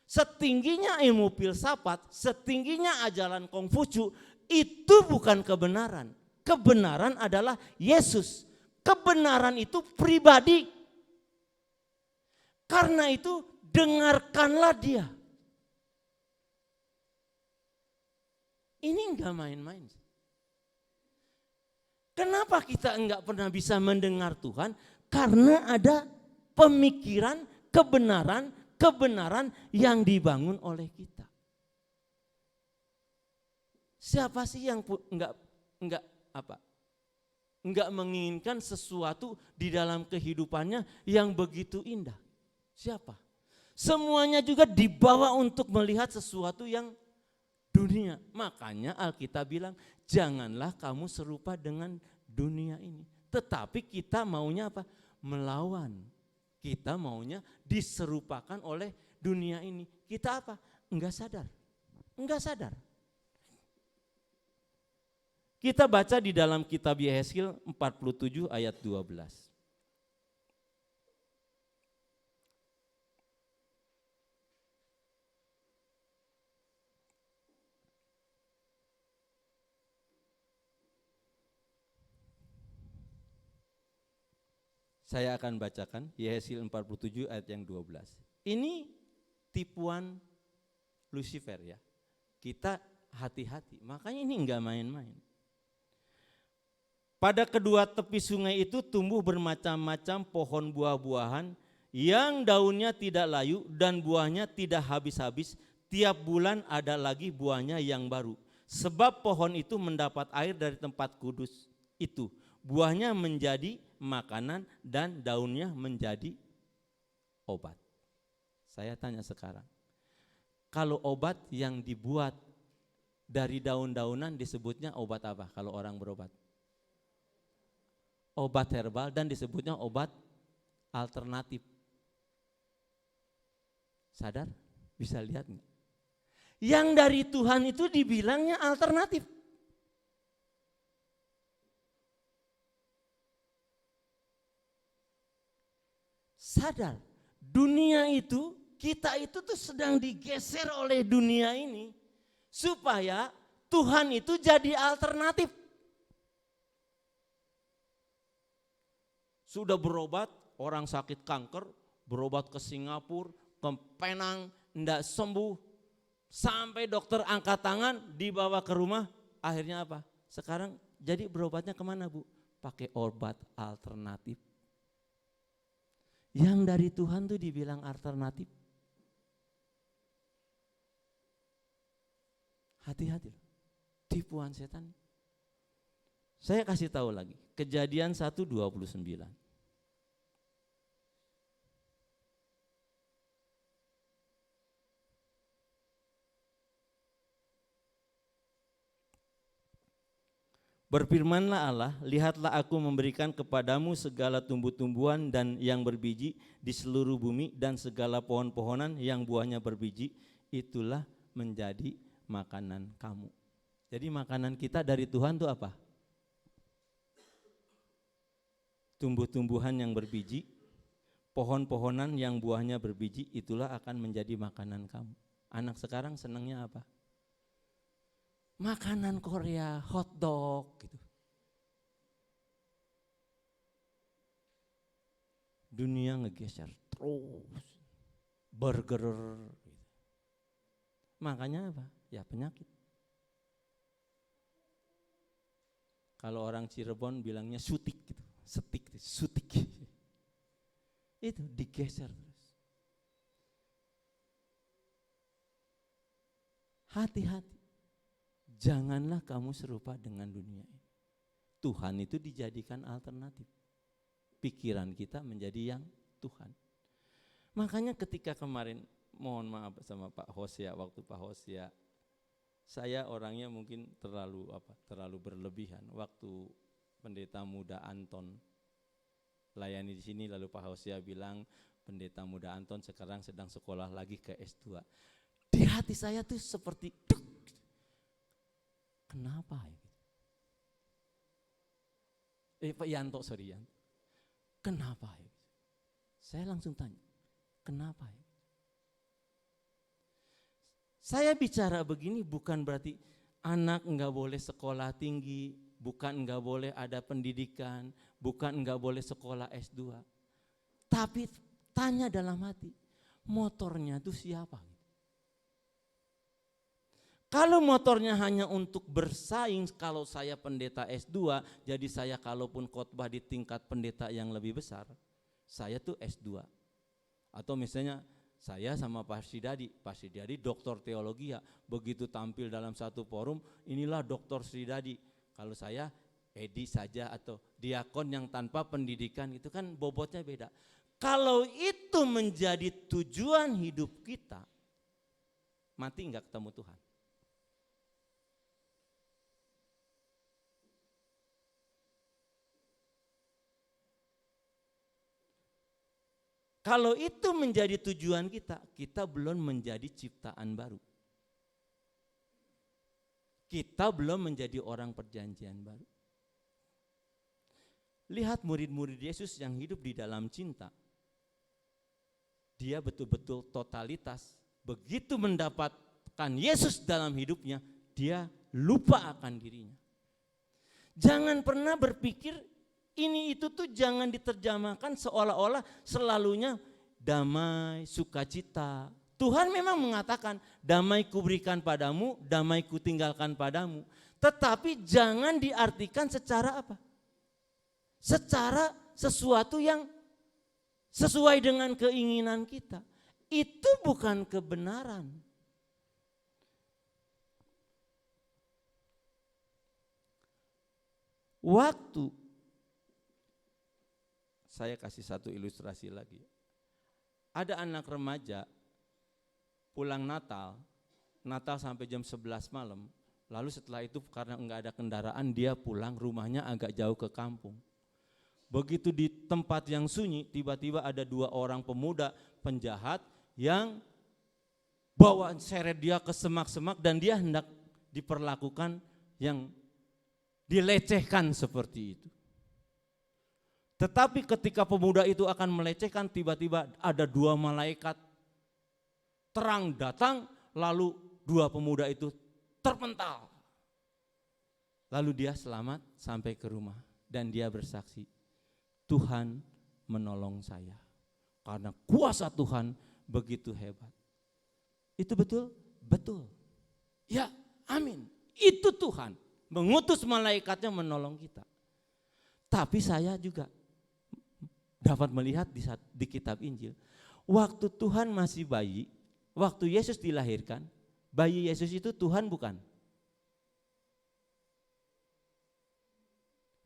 Setingginya ilmu filsafat, setingginya ajaran Kongfucu, itu bukan kebenaran. Kebenaran adalah Yesus. Kebenaran itu pribadi. Karena itu dengarkanlah dia. Ini enggak main-main. Kenapa kita enggak pernah bisa mendengar Tuhan? Karena ada pemikiran, kebenaran yang dibangun oleh kita. Siapa sih yang enggak menginginkan sesuatu di dalam kehidupannya yang begitu indah? Siapa? Semuanya juga dibawa untuk melihat sesuatu yang dunia. Makanya Alkitab bilang, janganlah kamu serupa dengan dunia ini. Tetapi kita maunya apa? Melawan. Kita maunya diserupakan oleh dunia ini. Kita apa? Enggak sadar. Enggak sadar. Kita baca di dalam kitab Yehezkiel 47 ayat 12. Saya akan bacakan Yehezkiel 47 ayat yang 12. Ini tipuan Lucifer ya. Kita hati-hati, makanya ini enggak main-main. Pada kedua tepi sungai itu tumbuh bermacam-macam pohon buah-buahan yang daunnya tidak layu dan buahnya tidak habis-habis. Tiap bulan ada lagi buahnya yang baru. Sebab pohon itu mendapat air dari tempat kudus itu. Buahnya menjadi makanan dan daunnya menjadi obat. Saya tanya sekarang, kalau obat yang dibuat dari daun-daunan disebutnya obat apa kalau orang berobat? Obat herbal dan disebutnya obat alternatif. Sadar? Bisa lihat nggak? Yang dari Tuhan itu dibilangnya alternatif. Sadar, dunia itu, kita itu tuh sedang digeser oleh dunia ini supaya Tuhan itu jadi alternatif. Sudah berobat, orang sakit kanker, berobat ke Singapura, ke Penang, enggak sembuh. Sampai dokter angkat tangan, dibawa ke rumah, akhirnya apa? Sekarang jadi berobatnya kemana Bu? Pakai obat alternatif. Yang dari Tuhan tuh dibilang alternatif. Hati-hati, tipuan setan. Saya kasih tahu lagi, Kejadian 1:29. Berfirmanlah Allah, lihatlah aku memberikan kepadamu segala tumbuh-tumbuhan dan yang berbiji di seluruh bumi dan segala pohon-pohonan yang buahnya berbiji, itulah menjadi makanan kamu. Jadi makanan kita dari Tuhan itu apa? Tumbuh-tumbuhan yang berbiji, pohon-pohonan yang buahnya berbiji, itulah akan menjadi makanan kamu. Anak sekarang senangnya apa? Makanan Korea, hotdog gitu. Dunia ngegeser. terus, burger. Gitu. Makanya apa? Ya penyakit. Kalau orang Cirebon bilangnya sutik gitu, sutik. Itu digeser terus. Hati-hati, janganlah kamu serupa dengan dunia ini. Tuhan itu dijadikan alternatif. Pikiran kita menjadi yang Tuhan. Makanya ketika kemarin, mohon maaf sama Pak Hosea, waktu Pak Hosea, saya orangnya mungkin terlalu berlebihan. Waktu pendeta muda Anton layani di sini, lalu Pak Hosea bilang, pendeta muda Anton sekarang sedang sekolah lagi ke S2. Di hati saya tuh seperti, kenapa ya? Pak Yanto, kenapa ya? Saya langsung tanya, kenapa ya? Saya bicara begini bukan berarti anak enggak boleh sekolah tinggi, bukan enggak boleh ada pendidikan, bukan enggak boleh sekolah S2. Tapi tanya dalam hati, motornya itu siapa? Kalau motornya hanya untuk bersaing, kalau saya pendeta S2, jadi saya kalaupun khotbah di tingkat pendeta yang lebih besar, saya tuh S2. Atau misalnya saya sama Pak Sridadi doktor teologi, ya begitu tampil dalam satu forum, inilah doktor Sridadi. Kalau saya Edi saja atau diakon yang tanpa pendidikan, itu kan bobotnya beda. Kalau itu menjadi tujuan hidup kita, mati enggak ketemu Tuhan. Kalau itu menjadi tujuan kita, kita belum menjadi ciptaan baru. Kita belum menjadi orang perjanjian baru. Lihat murid-murid Yesus yang hidup di dalam cinta. Dia betul-betul totalitas. Begitu mendapatkan Yesus dalam hidupnya, dia lupa akan dirinya. Jangan pernah berpikir ini itu tuh jangan diterjemahkan seolah-olah selalunya damai, sukacita. Tuhan memang mengatakan damai kuberikan padamu, damai kutinggalkan padamu. Tetapi jangan diartikan secara apa? Secara sesuatu yang sesuai dengan keinginan kita. Itu bukan kebenaran. Waktu saya kasih satu ilustrasi lagi. Ada anak remaja pulang Natal sampai jam 11 malam. Lalu setelah itu karena enggak ada kendaraan, dia pulang, rumahnya agak jauh ke kampung. Begitu di tempat yang sunyi, tiba-tiba ada 2 orang pemuda penjahat yang bawa seret dia ke semak-semak dan dia hendak diperlakukan yang dilecehkan seperti itu. Tetapi ketika pemuda itu akan melecehkan, tiba-tiba ada 2 malaikat terang datang, lalu 2 pemuda itu terpental. Lalu dia selamat sampai ke rumah dan dia bersaksi, Tuhan menolong saya. Karena kuasa Tuhan begitu hebat. Itu betul? Betul. Ya, amin. Itu Tuhan mengutus malaikatnya menolong kita. Tapi saya juga dapat melihat di kitab Injil, waktu Tuhan masih bayi, waktu Yesus dilahirkan, bayi Yesus itu Tuhan bukan?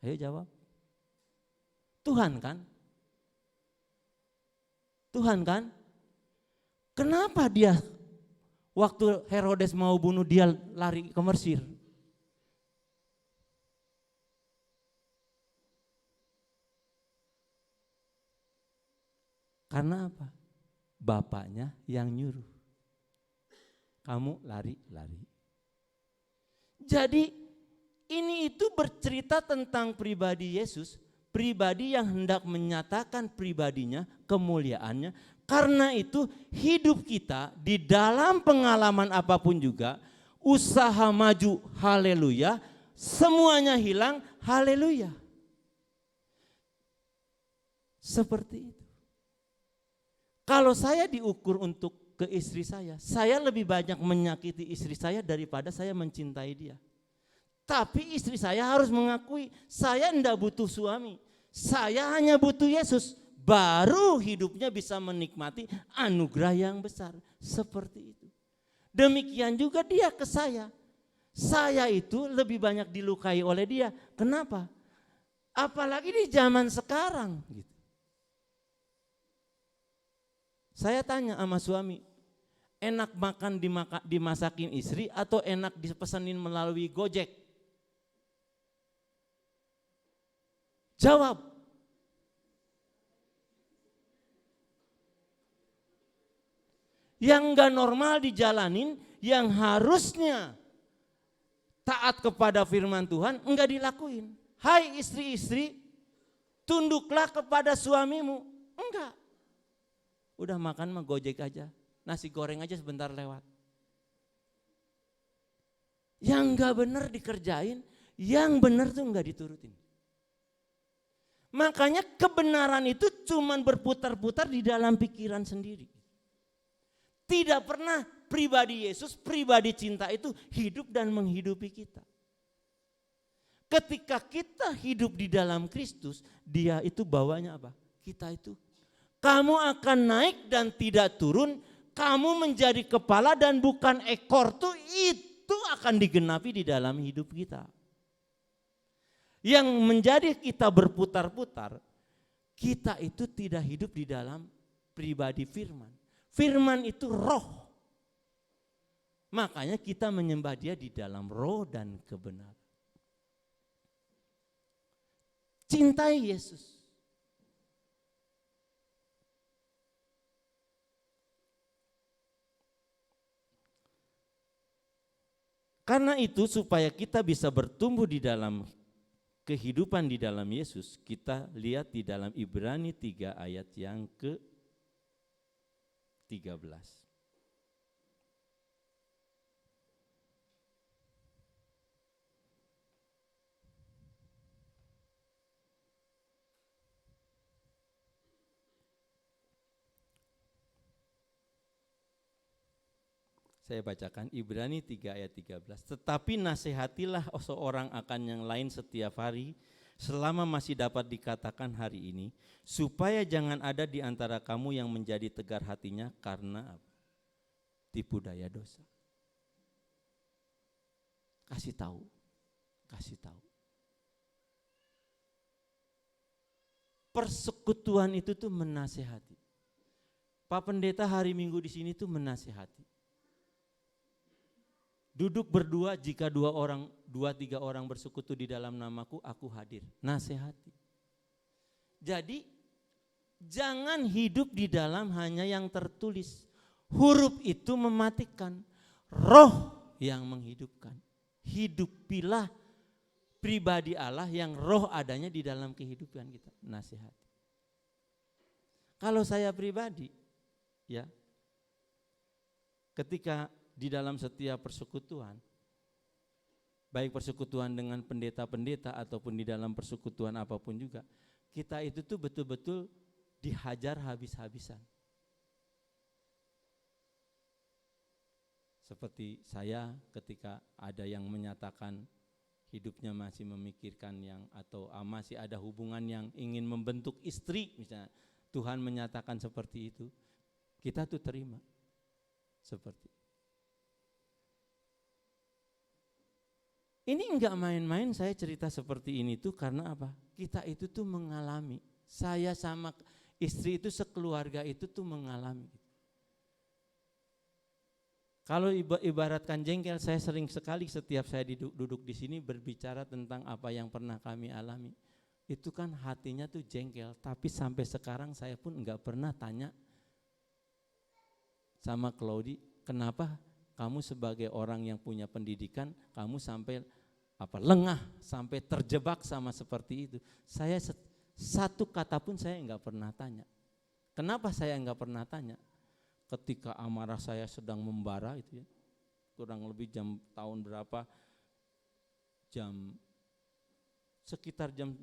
Ayo jawab. Tuhan kan? Tuhan kan? Kenapa dia waktu Herodes mau bunuh dia lari ke Mesir? Karena apa? Bapaknya yang nyuruh. Kamu lari-lari. Jadi ini itu bercerita tentang pribadi Yesus, pribadi yang hendak menyatakan pribadinya, kemuliaannya. Karena itu hidup kita di dalam pengalaman apapun juga, usaha maju, haleluya, semuanya hilang, haleluya. Seperti itu. Kalau saya diukur untuk ke istri saya lebih banyak menyakiti istri saya daripada saya mencintai dia. Tapi istri saya harus mengakui, saya tidak butuh suami, saya hanya butuh Yesus. Baru hidupnya bisa menikmati anugerah yang besar. Seperti itu. Demikian juga dia ke saya. Saya itu lebih banyak dilukai oleh dia. Kenapa? Apalagi di zaman sekarang. Gitu. Saya tanya sama suami, enak makan dimasakin istri atau enak dipesanin melalui Gojek? Jawab. Yang enggak normal dijalanin, yang harusnya taat kepada firman Tuhan enggak dilakuin. Hai istri-istri, tunduklah kepada suamimu. Enggak. Udah makan mah Gojek aja, nasi goreng aja sebentar lewat. Yang enggak benar dikerjain, yang benar tuh enggak diturutin. Makanya kebenaran itu cuman berputar-putar di dalam pikiran sendiri. Tidak pernah pribadi Yesus, pribadi cinta itu hidup dan menghidupi kita. Ketika kita hidup di dalam Kristus, dia itu bawanya apa? Kita itu, kamu akan naik dan tidak turun, kamu menjadi kepala dan bukan ekor, tuh itu akan digenapi di dalam hidup kita. Yang menjadi kita berputar-putar, kita itu tidak hidup di dalam pribadi firman. Firman itu roh. Makanya kita menyembah dia di dalam roh dan kebenaran. Cintai Yesus. Karena itu supaya kita bisa bertumbuh di dalam kehidupan di dalam Yesus, kita lihat di dalam Ibrani 3 ayat yang ke-13. Saya bacakan Ibrani 3 ayat 13. Tetapi nasihatilah seorang akan yang lain setiap hari selama masih dapat dikatakan hari ini, supaya jangan ada di antara kamu yang menjadi tegar hatinya karena tipu daya dosa. Kasih tahu. Persekutuan itu tuh menasihati. Pak Pendeta hari Minggu di sini tuh menasihati. Duduk berdua, jika 2-3 orang bersekutu di dalam namaku, aku hadir. Nasihati. Jadi jangan hidup di dalam hanya yang tertulis. Huruf itu mematikan, roh yang menghidupkan. Hidupilah pribadi Allah yang roh adanya di dalam kehidupan kita. Nasihati. Kalau saya pribadi, ya, ketika di dalam setiap persekutuan, baik persekutuan dengan pendeta-pendeta ataupun di dalam persekutuan apapun juga, kita itu tuh betul-betul dihajar habis-habisan. Seperti saya ketika ada yang menyatakan hidupnya masih memikirkan yang atau masih ada hubungan yang ingin membentuk istri misalnya, Tuhan menyatakan seperti itu, kita tuh terima seperti itu. Ini enggak main-main saya cerita seperti ini tuh karena apa? Kita itu tuh mengalami, saya sama istri itu sekeluarga itu tuh mengalami. Kalau ibaratkan jengkel, saya sering sekali setiap saya duduk di sini berbicara tentang apa yang pernah kami alami. Itu kan hatinya tuh jengkel, tapi sampai sekarang saya pun enggak pernah tanya sama Claudi, kenapa kamu sebagai orang yang punya pendidikan, kamu sampai lengah, sampai terjebak sama seperti itu. Saya satu kata pun saya enggak pernah tanya. Kenapa saya enggak pernah tanya? Ketika amarah saya sedang membara itu ya, kurang lebih tahun berapa, sekitar jam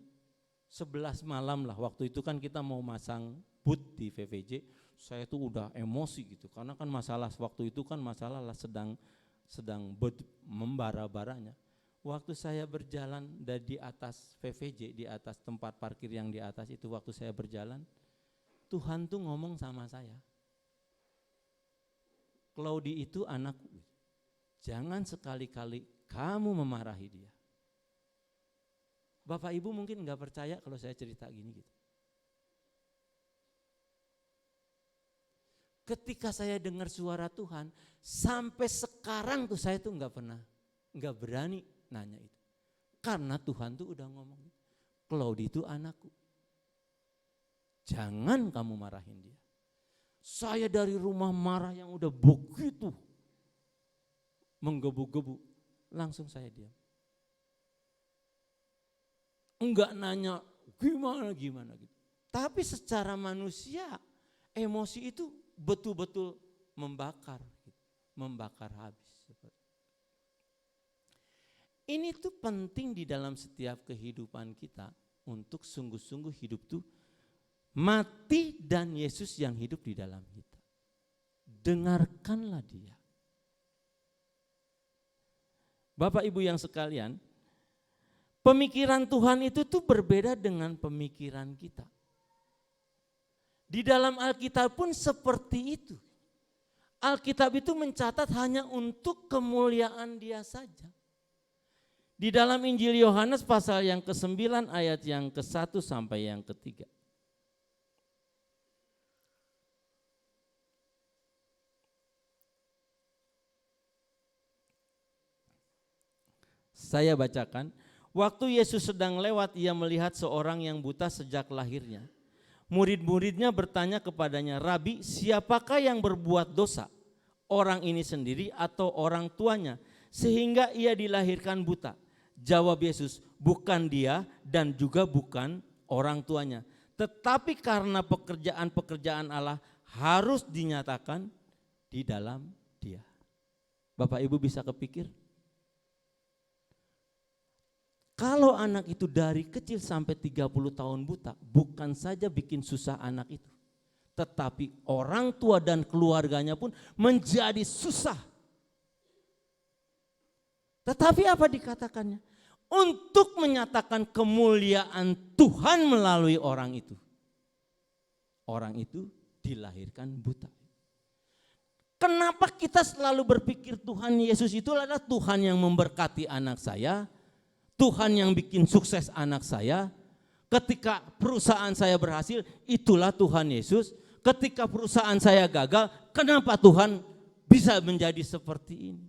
11 malam lah, waktu itu kan kita mau masang booth di VVJ, saya tuh udah emosi gitu, karena kan masalah waktu itu kan masalah lah sedang membara-baranya. Waktu saya berjalan di atas VVJ, di atas tempat parkir yang di atas itu, waktu saya berjalan, Tuhan tuh ngomong sama saya, Claudi itu anakku, jangan sekali-kali kamu memarahi dia. Bapak Ibu mungkin nggak percaya kalau saya cerita gini gitu. Ketika saya dengar suara Tuhan, sampai sekarang tuh saya tuh nggak berani nanya itu. Karena Tuhan tuh udah ngomong, Claudi itu anakku. Jangan kamu marahin dia. Saya dari rumah marah yang udah begitu menggebu-gebu, langsung saya diam. Enggak nanya gimana gitu. Tapi secara manusia, emosi itu betul-betul membakar habis. Ini tuh penting di dalam setiap kehidupan kita untuk sungguh-sungguh hidup tuh mati dan Yesus yang hidup di dalam kita. Dengarkanlah dia. Bapak Ibu yang sekalian, pemikiran Tuhan itu tuh berbeda dengan pemikiran kita. Di dalam Alkitab pun seperti itu. Alkitab itu mencatat hanya untuk kemuliaan dia saja. Di dalam Injil Yohanes pasal yang ke-9 ayat yang ke-1 sampai yang ke-3. Saya bacakan, waktu Yesus sedang lewat, ia melihat seorang yang buta sejak lahirnya. Murid-muridnya bertanya kepadanya, Rabi, siapakah yang berbuat dosa? Orang ini sendiri atau orang tuanya? Sehingga ia dilahirkan buta. Jawab Yesus, bukan dia dan juga bukan orang tuanya. Tetapi karena pekerjaan-pekerjaan Allah harus dinyatakan di dalam dia. Bapak Ibu bisa kepikir? Kalau anak itu dari kecil sampai 30 tahun buta, bukan saja bikin susah anak itu, tetapi orang tua dan keluarganya pun menjadi susah. Tetapi apa dikatakannya? Untuk menyatakan kemuliaan Tuhan melalui orang itu. Orang itu dilahirkan buta. Kenapa kita selalu berpikir Tuhan Yesus itu adalah Tuhan yang memberkati anak saya, Tuhan yang bikin sukses anak saya. Ketika perusahaan saya berhasil, itulah Tuhan Yesus. Ketika perusahaan saya gagal, kenapa Tuhan bisa menjadi seperti ini?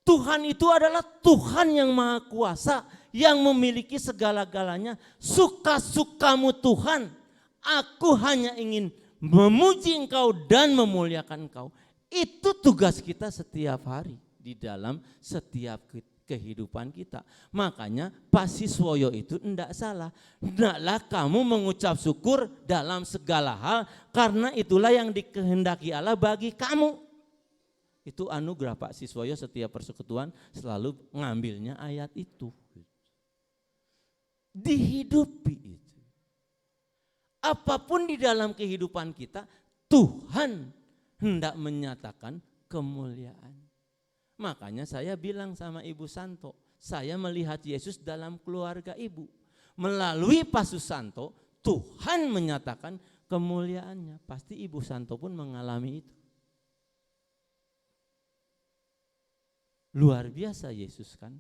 Tuhan itu adalah Tuhan yang maha kuasa, yang memiliki segala-galanya. Suka-sukamu Tuhan, aku hanya ingin memuji Engkau dan memuliakan Engkau. Itu tugas kita setiap hari di dalam setiap kehidupan kita. Makanya Pak Siswoyo itu tidak salah. Hendaklah kamu mengucap syukur dalam segala hal, karena itulah yang dikehendaki Allah bagi kamu. Itu anugerah Pak Siswoyo, setiap persekutuan selalu ngambilnya ayat itu. Dihidupi itu. Apapun di dalam kehidupan kita, Tuhan hendak menyatakan kemuliaan. Makanya saya bilang sama Ibu Santo, saya melihat Yesus dalam keluarga Ibu. Melalui Pak Susanto, Tuhan menyatakan kemuliaannya. Pasti Ibu Santo pun mengalami itu. Luar biasa Yesus kan.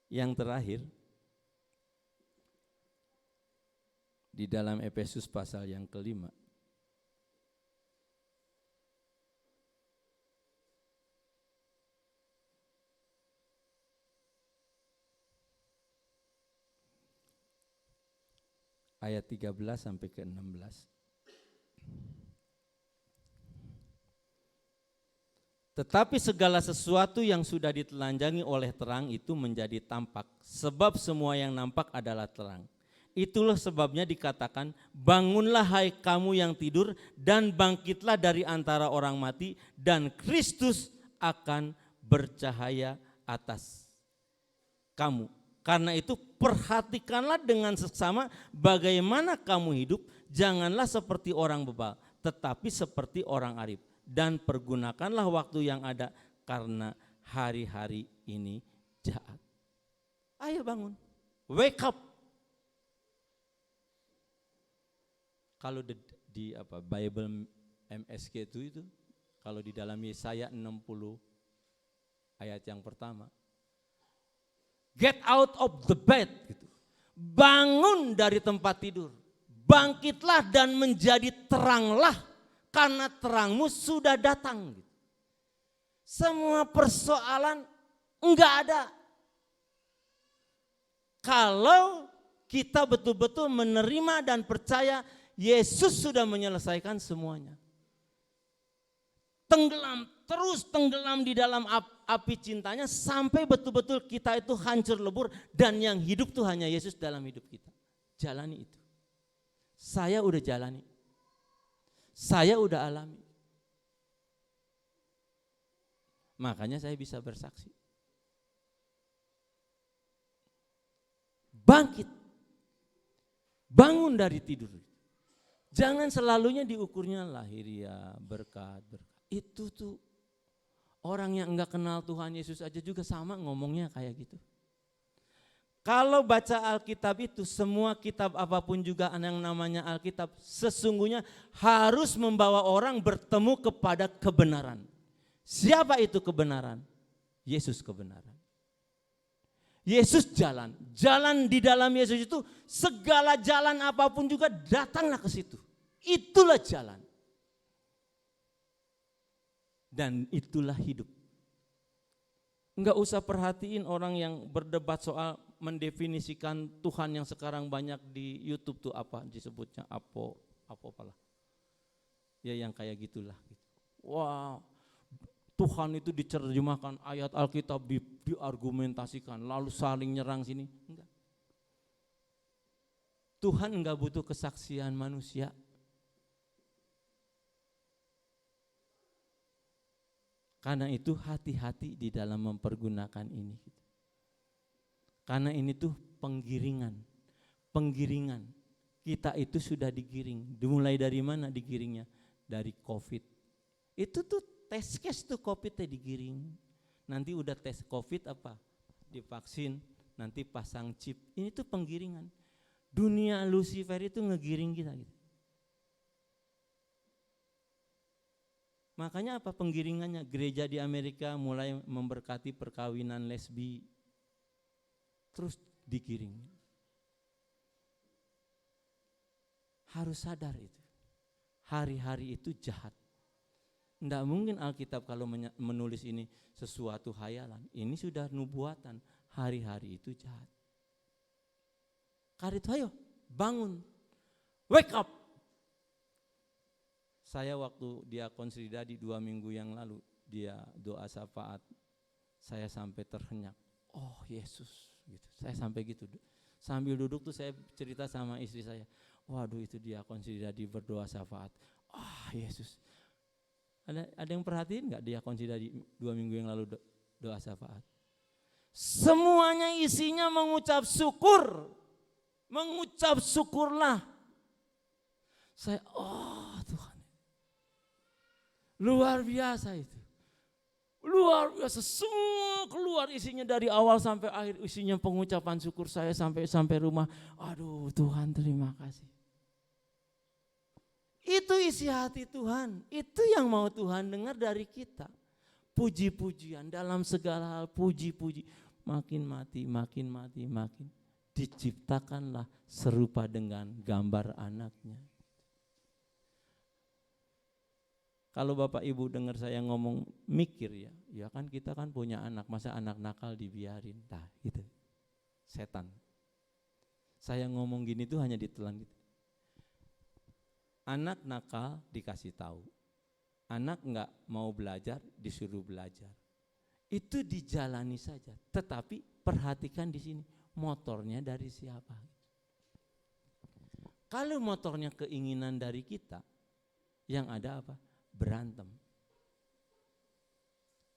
Yang terakhir, di dalam Efesus pasal yang ke-5. Ayat 13 sampai ke 16. Tetapi segala sesuatu yang sudah ditelanjangi oleh terang itu menjadi tampak, sebab semua yang nampak adalah terang. Itulah sebabnya dikatakan, bangunlah hai kamu yang tidur dan bangkitlah dari antara orang mati, dan Kristus akan bercahaya atas kamu. Karena itu perhatikanlah dengan seksama bagaimana kamu hidup, janganlah seperti orang bebal, tetapi seperti orang arif. Dan pergunakanlah waktu yang ada karena hari-hari ini jahat. Ayo bangun, wake up. Kalau di Bible MSG itu kalau di dalam Yesaya 60 ayat yang pertama, get out of the bed, gitu. Bangun dari tempat tidur, bangkitlah dan menjadi teranglah, karena terangmu sudah datang. Gitu. Semua persoalan enggak ada. Kalau kita betul-betul menerima dan percaya Yesus sudah menyelesaikan semuanya. Tenggelam, terus tenggelam di dalam api cintanya sampai betul-betul kita itu hancur lebur dan yang hidup tuh hanya Yesus dalam hidup kita. Jalani itu. Saya udah jalani. Saya udah alami. Makanya saya bisa bersaksi. Bangkit. Bangun dari tidur. Jangan selalunya diukurnya lahiriah, berkat. Itu tuh orang yang enggak kenal Tuhan Yesus aja juga sama ngomongnya kayak gitu. Kalau baca Alkitab itu, semua kitab apapun juga yang namanya Alkitab, sesungguhnya harus membawa orang bertemu kepada kebenaran. Siapa itu kebenaran? Yesus kebenaran. Yesus jalan. Jalan di dalam Yesus itu, segala jalan apapun juga datanglah ke situ. Itulah jalan. Dan itulah hidup. Enggak usah perhatiin orang yang berdebat soal mendefinisikan Tuhan yang sekarang banyak di YouTube tuh apa disebutnya apalah. Ya yang kayak gitulah. Wah, Tuhan itu diterjemahkan ayat Alkitab diargumentasikan lalu saling nyerang sini. Enggak. Tuhan enggak butuh kesaksian manusia. Karena itu hati-hati di dalam mempergunakan ini. Karena ini tuh penggiringan. Kita itu sudah digiring. Dimulai dari mana digiringnya? Dari COVID. Itu tuh tes case tuh COVID digiring. Nanti udah tes COVID apa? Divaksin, nanti pasang chip. Ini tuh penggiringan. Dunia Lucifer itu ngegiring kita gitu. Makanya apa penggiringannya? Gereja di Amerika mulai memberkati perkawinan lesbi. Terus digiring. Harus sadar itu. Hari-hari itu jahat. Tidak mungkin Alkitab kalau menulis ini sesuatu hayalan. Ini sudah nubuatan. Hari-hari itu jahat. Karena itu ayo bangun. Wake up. Saya waktu diakon Sri Dadi 2 minggu yang lalu, dia doa syafaat, saya sampai terhenyak. Oh Yesus, gitu. Saya sampai gitu. Sambil duduk tuh saya cerita sama istri saya. Waduh itu diakon Sri Dadi berdoa syafaat. Yesus. Ada yang perhatiin nggak diakon Sri Dadi 2 minggu yang lalu doa syafaat? Semuanya isinya mengucap syukur. Mengucap syukurlah. Saya, Tuhan. Luar biasa itu. Luar biasa, semua keluar isinya dari awal sampai akhir, isinya pengucapan syukur saya sampai rumah. Aduh Tuhan terima kasih. Itu isi hati Tuhan, itu yang mau Tuhan dengar dari kita. Puji-pujian dalam segala hal, puji-puji. Makin mati. Diciptakanlah serupa dengan gambar anaknya. Kalau Bapak Ibu dengar saya ngomong mikir ya kan kita kan punya anak, masa anak nakal dibiarin, gitu. Setan. Saya ngomong gini tuh hanya ditelan gitu. Anak nakal dikasih tahu, anak enggak mau belajar disuruh belajar. Itu dijalani saja, tetapi perhatikan di sini motornya dari siapa. Kalau motornya keinginan dari kita, yang ada apa? Berantem.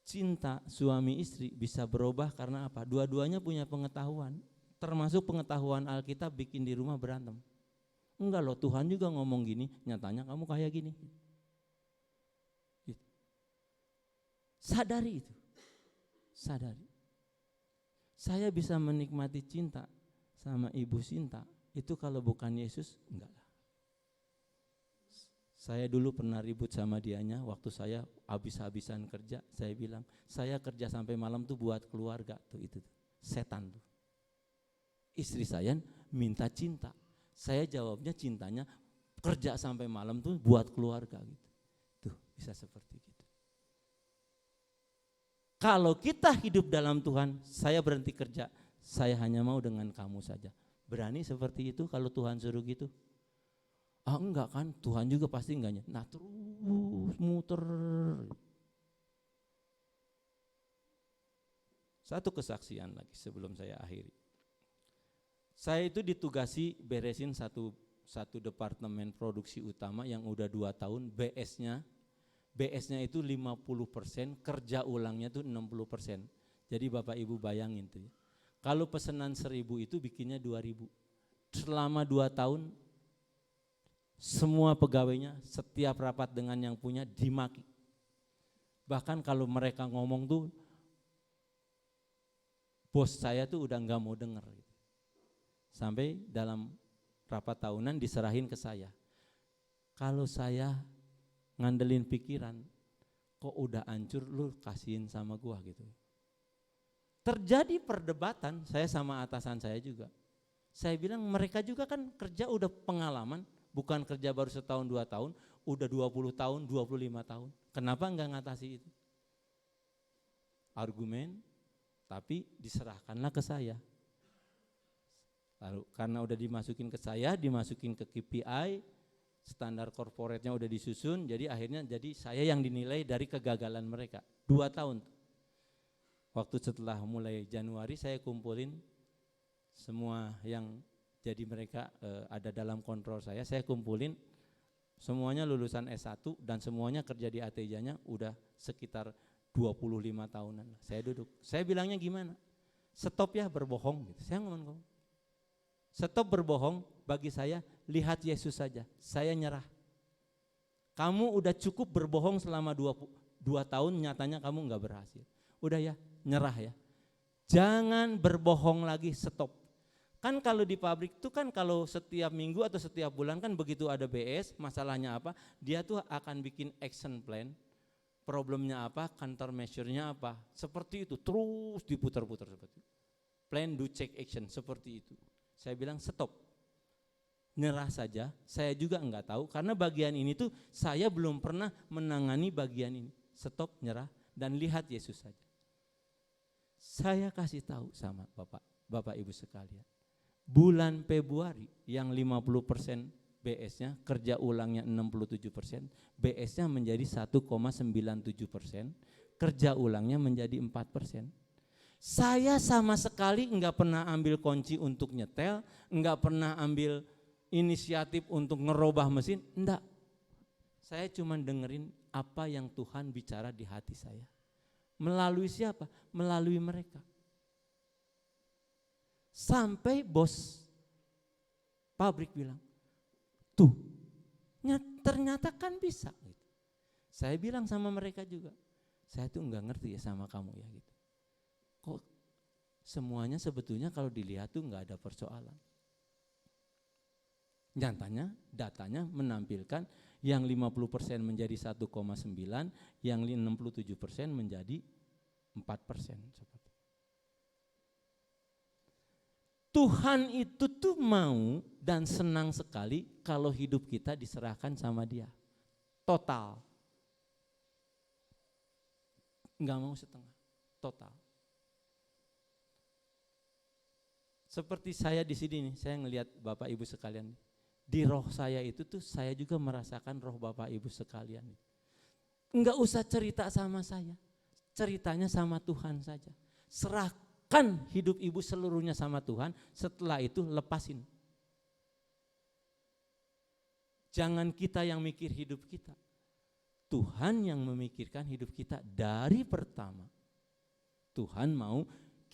Cinta suami istri bisa berubah karena apa? Dua-duanya punya pengetahuan. termasuk pengetahuan Alkitab bikin di rumah berantem. Enggak loh, Tuhan juga ngomong gini, nyatanya kamu kayak gini. Gitu. Sadari itu, sadari. Saya bisa menikmati cinta sama Ibu Sinta, itu kalau bukan Yesus, enggak lah. Saya dulu pernah ribut sama dianya waktu saya habis-habisan kerja. Saya bilang, saya kerja sampai malam tuh buat keluarga tuh, itu tuh. Setan tuh. Istri saya minta cinta. Saya jawabnya cintanya kerja sampai malam tuh buat keluarga gitu. Tuh bisa seperti gitu. Kalau kita hidup dalam Tuhan, saya berhenti kerja, saya hanya mau dengan kamu saja. Berani seperti itu kalau Tuhan suruh gitu? Ah enggak kan, Tuhan juga pasti enggaknya. Nah terus muter. Satu kesaksian lagi sebelum saya akhiri. Saya itu ditugasi beresin satu departemen produksi utama yang udah 2 tahun, BS-nya itu 50%, kerja ulangnya tuh 60%. Jadi Bapak Ibu bayangin tuh ya. Kalau pesanan 1.000 itu bikinnya 2.000. Selama 2 tahun semua pegawainya setiap rapat dengan yang punya dimaki. Bahkan kalau mereka ngomong tuh bos saya tuh udah enggak mau dengar. Sampai dalam rapat tahunan diserahin ke saya. Kalau saya ngandelin pikiran, kok udah hancur lu kasihin sama gua gitu. Terjadi perdebatan saya sama atasan saya juga. Saya bilang mereka juga kan kerja udah pengalaman, bukan kerja baru setahun 2 tahun, udah 20 tahun, 25 tahun. Kenapa enggak ngatasi itu? Argumen, tapi diserahkanlah ke saya. Lalu karena udah dimasukin ke saya, dimasukin ke KPI, standar corporate-nya udah disusun, jadi akhirnya jadi saya yang dinilai dari kegagalan mereka. 2 tahun. Waktu setelah mulai Januari saya kumpulin semua yang jadi mereka ada dalam kontrol saya kumpulin semuanya lulusan S1 dan semuanya kerja di ATJ-nya udah sekitar 25 tahunan. Saya duduk, saya bilangnya gimana? Stop ya berbohong gitu. Saya ngomong, stop berbohong, bagi saya lihat Yesus saja, saya nyerah. Kamu udah cukup berbohong selama 2 tahun, nyatanya kamu enggak berhasil. Udah ya, nyerah ya. Jangan berbohong lagi, stop. Kan kalau di pabrik itu kan kalau setiap minggu atau setiap bulan kan begitu ada BS, masalahnya apa, dia tuh akan bikin action plan, problemnya apa, countermeasure-nya apa, seperti itu, terus diputar-putar seperti itu. Plan, do, check, action, seperti itu. Saya bilang stop, nyerah saja, saya juga enggak tahu, karena bagian ini tuh saya belum pernah menangani bagian ini. Stop, nyerah, dan lihat Yesus saja. Saya kasih tahu sama Bapak Ibu sekalian, bulan Februari yang 50% BS-nya, kerja ulangnya 67%, BS-nya menjadi 1,97%, kerja ulangnya menjadi 4%. Saya sama sekali enggak pernah ambil kunci untuk nyetel, enggak pernah ambil inisiatif untuk ngerubah mesin, enggak. Saya cuma dengerin apa yang Tuhan bicara di hati saya. Melalui siapa? Melalui mereka. Sampai bos pabrik bilang, tuh ternyata kan bisa. Saya bilang sama mereka juga, saya tuh enggak ngerti ya sama kamu ya gitu. Kok semuanya sebetulnya kalau dilihat tuh enggak ada persoalan. Nyatanya datanya menampilkan yang 50% menjadi 1,9, yang 67% menjadi 4%. Tuhan itu tuh mau dan senang sekali kalau hidup kita diserahkan sama Dia. Total. Enggak mau setengah, total. Seperti saya di sini nih, saya ngelihat Bapak Ibu sekalian. Di roh saya itu tuh saya juga merasakan roh Bapak Ibu sekalian. Enggak usah cerita sama saya, ceritanya sama Tuhan saja. Serahkan hidup ibu seluruhnya sama Tuhan, setelah itu lepasin. Jangan kita yang mikir hidup kita, Tuhan yang memikirkan hidup kita dari pertama. Tuhan mau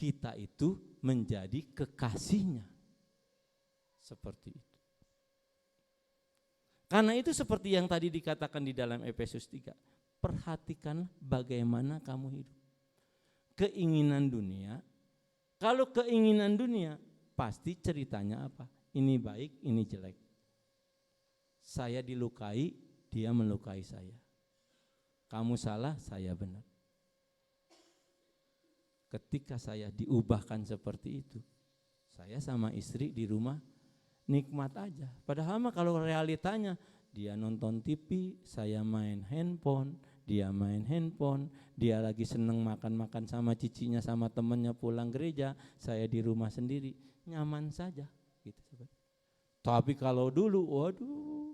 kita itu menjadi kekasihnya. Seperti itu. Karena itu seperti yang tadi dikatakan di dalam Efesus 3, perhatikanlah bagaimana kamu hidup. Keinginan dunia, kalau keinginan dunia pasti ceritanya apa? Ini baik, ini jelek. Saya dilukai, dia melukai saya. Kamu salah, saya benar. Ketika saya diubahkan seperti itu, saya sama istri di rumah nikmat aja. Padahal mah kalau realitanya dia nonton TV, saya main handphone, dia main handphone, dia lagi seneng makan-makan sama cicinya sama temennya pulang gereja, saya di rumah sendiri, nyaman saja gitu. Tapi kalau dulu, waduh.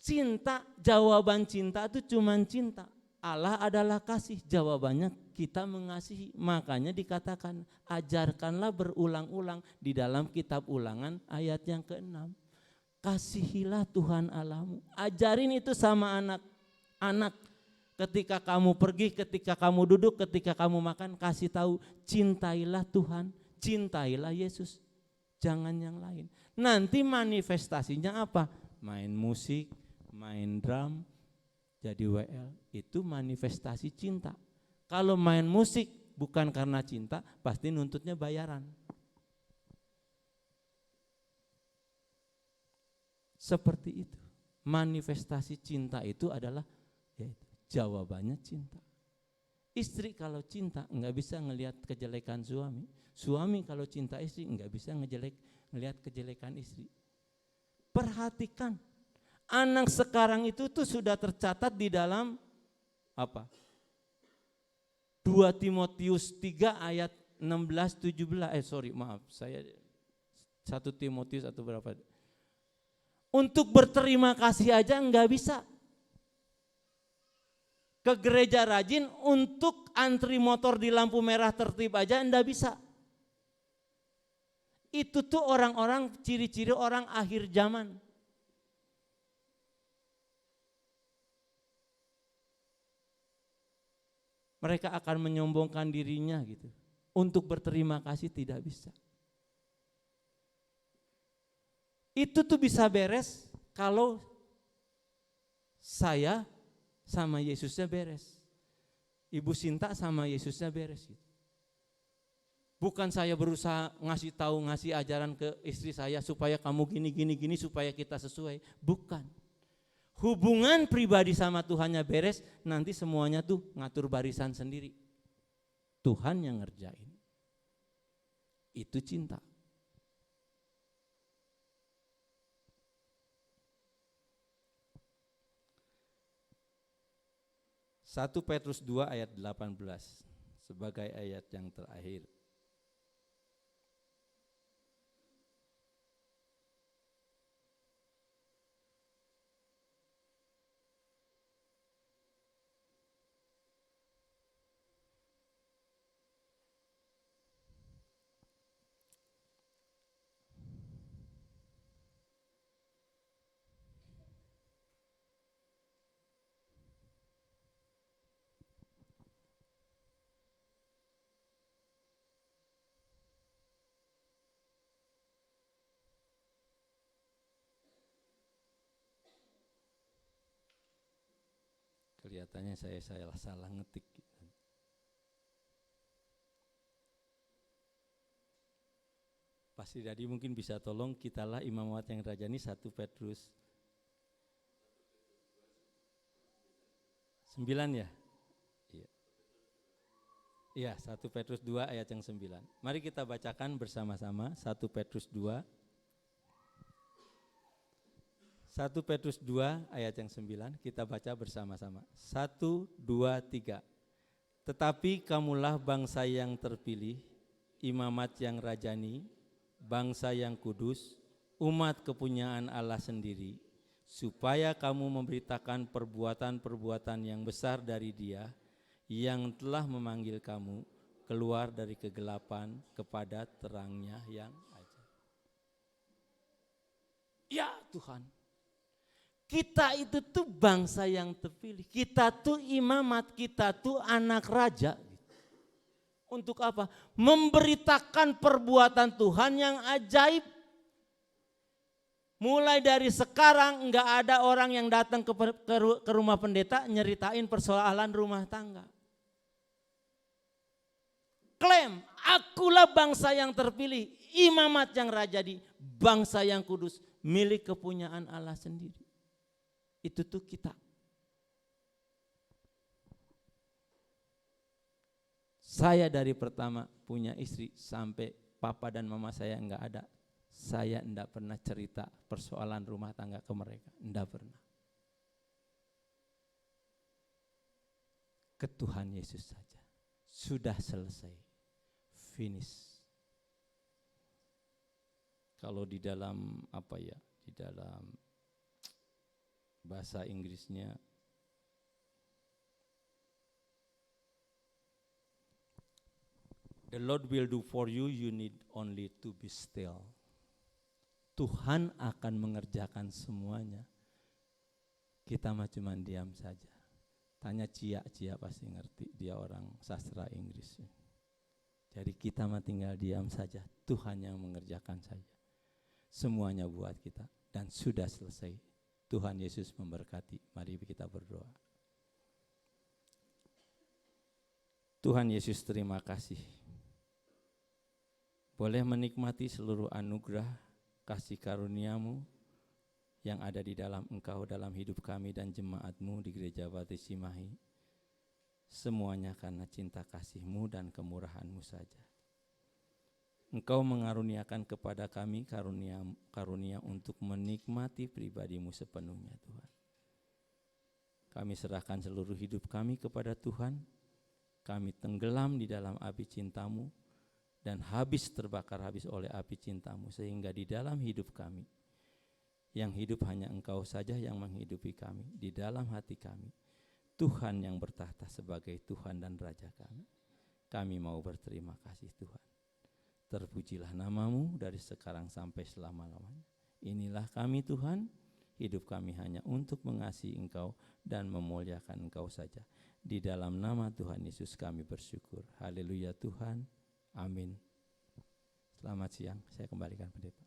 Cinta, jawaban cinta itu cuman cinta. Allah adalah kasih, jawabannya kita mengasihi. Makanya dikatakan ajarkanlah berulang-ulang di dalam kitab Ulangan ayat yang ke-6. Kasihilah Tuhan Allahmu. Ajarin itu sama anak-anak. Ketika kamu pergi, ketika kamu duduk, ketika kamu makan, kasih tahu cintailah Tuhan, cintailah Yesus. Jangan yang lain. Nanti manifestasinya apa? Main musik, main drum, jadi WL, itu manifestasi cinta. Kalau main musik bukan karena cinta, pasti nuntutnya bayaran. Seperti itu. Manifestasi cinta itu adalah yaitu, jawabannya cinta. Istri kalau cinta enggak bisa ngelihat kejelekan suami. Suami kalau cinta istri enggak bisa ngelihat kejelekan istri. Perhatikan. Anak sekarang itu tuh sudah tercatat di dalam apa? 2 Timotius 3 ayat 16-17. Saya 1 Timotius atau berapa? Untuk berterima kasih aja enggak bisa. Ke gereja rajin untuk antri motor di lampu merah tertib aja enggak bisa. Itu tuh orang-orang, ciri-ciri orang akhir zaman. Mereka akan menyombongkan dirinya gitu. Untuk berterima kasih tidak bisa. Itu tuh bisa beres kalau saya sama Yesusnya beres. Ibu Sinta sama Yesusnya beres gitu. Bukan saya berusaha ngasih ajaran ke istri saya supaya kamu gini supaya kita sesuai. Bukan. Hubungan pribadi sama Tuhannya beres, nanti semuanya tuh ngatur barisan sendiri. Tuhan yang ngerjain. Itu cinta. Satu Petrus 2 ayat 18 sebagai ayat yang terakhir. Kelihatannya saya salah ngetik. Pasti tadi mungkin bisa tolong kitalah imamat yang rajani 1 Petrus 9 ya? Iya, 1 Petrus 2 ayat yang 9. Mari kita bacakan bersama-sama 1 Petrus 2. 1 Petrus 2 ayat yang 9 kita baca bersama-sama. 1, 2, 3. Tetapi kamulah bangsa yang terpilih, imamat yang rajani, bangsa yang kudus, umat kepunyaan Allah sendiri, supaya kamu memberitakan perbuatan-perbuatan yang besar dari Dia yang telah memanggil kamu keluar dari kegelapan kepada terangnya yang ajaib. Ya Tuhan, Kita itu tuh bangsa yang terpilih. Kita tuh imamat, kita tuh anak raja. Untuk apa? Memberitakan perbuatan Tuhan yang ajaib. Mulai dari sekarang enggak ada orang yang datang ke rumah pendeta nyeritain persoalan rumah tangga. Klaim, akulah bangsa yang terpilih, imamat yang rajadi, bangsa yang kudus, milik kepunyaan Allah sendiri. Itu tuh kita. Saya dari pertama punya istri sampai papa dan mama saya enggak ada. Saya enggak pernah cerita persoalan rumah tangga ke mereka, enggak pernah. Ke Tuhan Yesus saja. Sudah selesai. Finish. Kalau di dalam di dalam bahasa Inggrisnya The Lord will do for you, you need only to be still. Tuhan akan mengerjakan semuanya. Kita mah cuma diam saja. Tanya Cia pasti ngerti, dia orang sastra Inggris. Jadi kita mah tinggal diam saja, Tuhan yang mengerjakan saja. Semuanya buat kita dan sudah selesai. Tuhan Yesus memberkati. Mari kita berdoa. Tuhan Yesus, terima kasih. Boleh menikmati seluruh anugerah kasih karunia-Mu yang ada di dalam Engkau dalam hidup kami dan jemaat-Mu di Gereja Baptis Cimahi. Semuanya karena cinta kasih-Mu dan kemurahan-Mu saja. Engkau mengaruniakan kepada kami karunia untuk menikmati pribadi-Mu sepenuhnya, Tuhan. Kami serahkan seluruh hidup kami kepada Tuhan. Kami tenggelam di dalam api cinta-Mu dan terbakar habis oleh api cinta-Mu, sehingga di dalam hidup kami, yang hidup hanya Engkau saja yang menghidupi kami. Di dalam hati kami, Tuhan yang bertahta sebagai Tuhan dan Raja kami. Kami mau berterima kasih, Tuhan. Terpujilah nama-Mu dari sekarang sampai selama-lamanya. Inilah kami, Tuhan, hidup kami hanya untuk mengasihi Engkau dan memuliakan Engkau saja. Di dalam nama Tuhan Yesus kami bersyukur. Haleluya Tuhan. Amin. Selamat siang, saya kembalikan pendeta.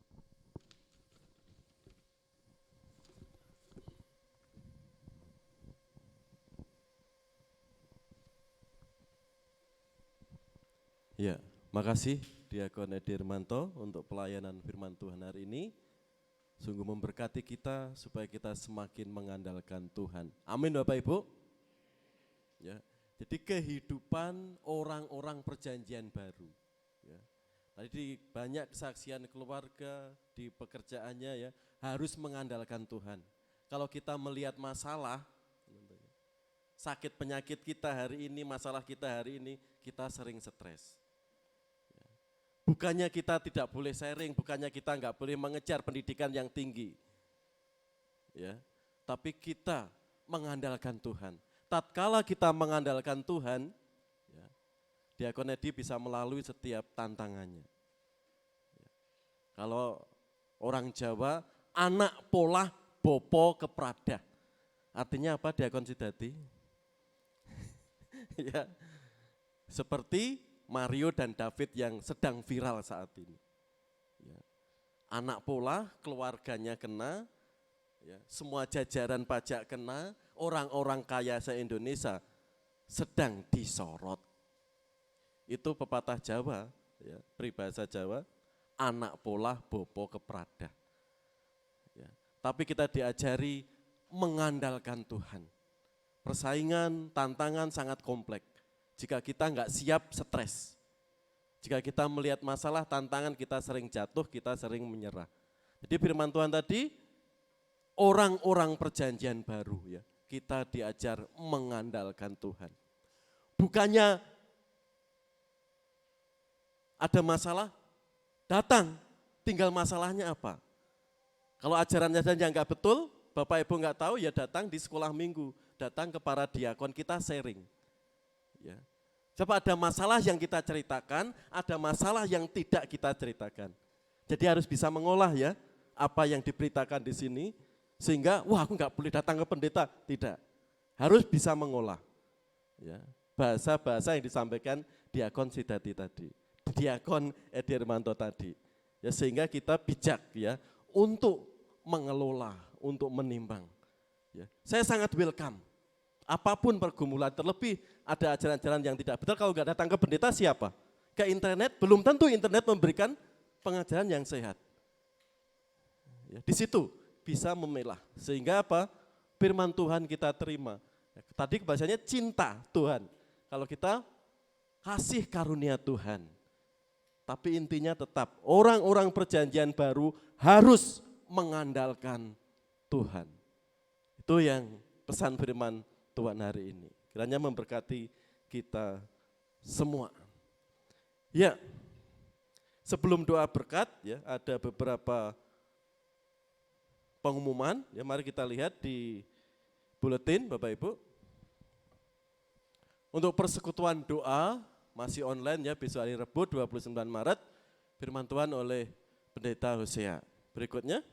Ya, makasih Diakon Edi Hermanto untuk pelayanan firman Tuhan hari ini. Sungguh memberkati kita supaya kita semakin mengandalkan Tuhan. Amin Bapak Ibu. Ya. Jadi kehidupan orang-orang perjanjian baru. Ya. Tadi banyak kesaksian keluarga di pekerjaannya ya, harus mengandalkan Tuhan. Kalau kita melihat masalah, sakit penyakit kita hari ini, masalah kita hari ini, kita sering stres. Ya. Bukannya kita tidak boleh sharing, bukannya kita enggak boleh mengejar pendidikan yang tinggi. Ya. Tapi kita mengandalkan Tuhan. Tatkala kita mengandalkan Tuhan, ya, Diakon Edi bisa melalui setiap tantangannya. Ya. Kalau orang Jawa, anak polah bopo kepradah. Artinya apa Diakon Sidati? Ya, seperti Mario dan David yang sedang viral saat ini. Ya. Anak polah, keluarganya kena, ya, semua jajaran pajak kena, orang-orang kaya se-Indonesia sedang disorot. Itu pepatah Jawa, ya, peribahasa Jawa, anak polah bopo kepradah. Ya, tapi kita diajari mengandalkan Tuhan. Persaingan, tantangan sangat kompleks. Jika kita enggak siap, stres. Jika kita melihat masalah, tantangan, kita sering jatuh, kita sering menyerah. Jadi firman Tuhan tadi, orang-orang perjanjian baru ya, kita diajar mengandalkan Tuhan. Bukannya ada masalah, datang, tinggal masalahnya apa. Kalau ajarannya saja enggak betul, Bapak Ibu enggak tahu, ya datang di sekolah minggu, datang ke para diakon, kita sharing. Ya. Coba ada masalah yang kita ceritakan, ada masalah yang tidak kita ceritakan. Jadi harus bisa mengolah ya, apa yang diberitakan di sini, Sehingga, wah aku nggak boleh datang ke pendeta. Tidak, harus bisa mengolah. Ya, bahasa-bahasa yang disampaikan Diakon Sidati tadi, Diakon Edi Hermanto tadi. Ya, sehingga kita bijak ya untuk mengelola, untuk menimbang. Ya, saya sangat welcome. Apapun pergumulan, terlebih ada ajaran-ajaran yang tidak betul, kalau nggak datang ke pendeta siapa? Ke internet, belum tentu internet memberikan pengajaran yang sehat. Ya, di situ bisa memilah, sehingga apa? Firman Tuhan kita terima. Tadi bahasanya cinta Tuhan. Kalau kita kasih karunia Tuhan. Tapi intinya tetap orang-orang perjanjian baru harus mengandalkan Tuhan. Itu yang pesan firman Tuhan hari ini. Kiranya memberkati kita semua. Ya, sebelum doa berkat ya ada beberapa pengumuman. Ya, mari kita lihat di buletin Bapak Ibu. Untuk persekutuan doa masih online ya, besok hari Rabu 29 Maret, firman Tuhan oleh Pendeta Hosea. Berikutnya.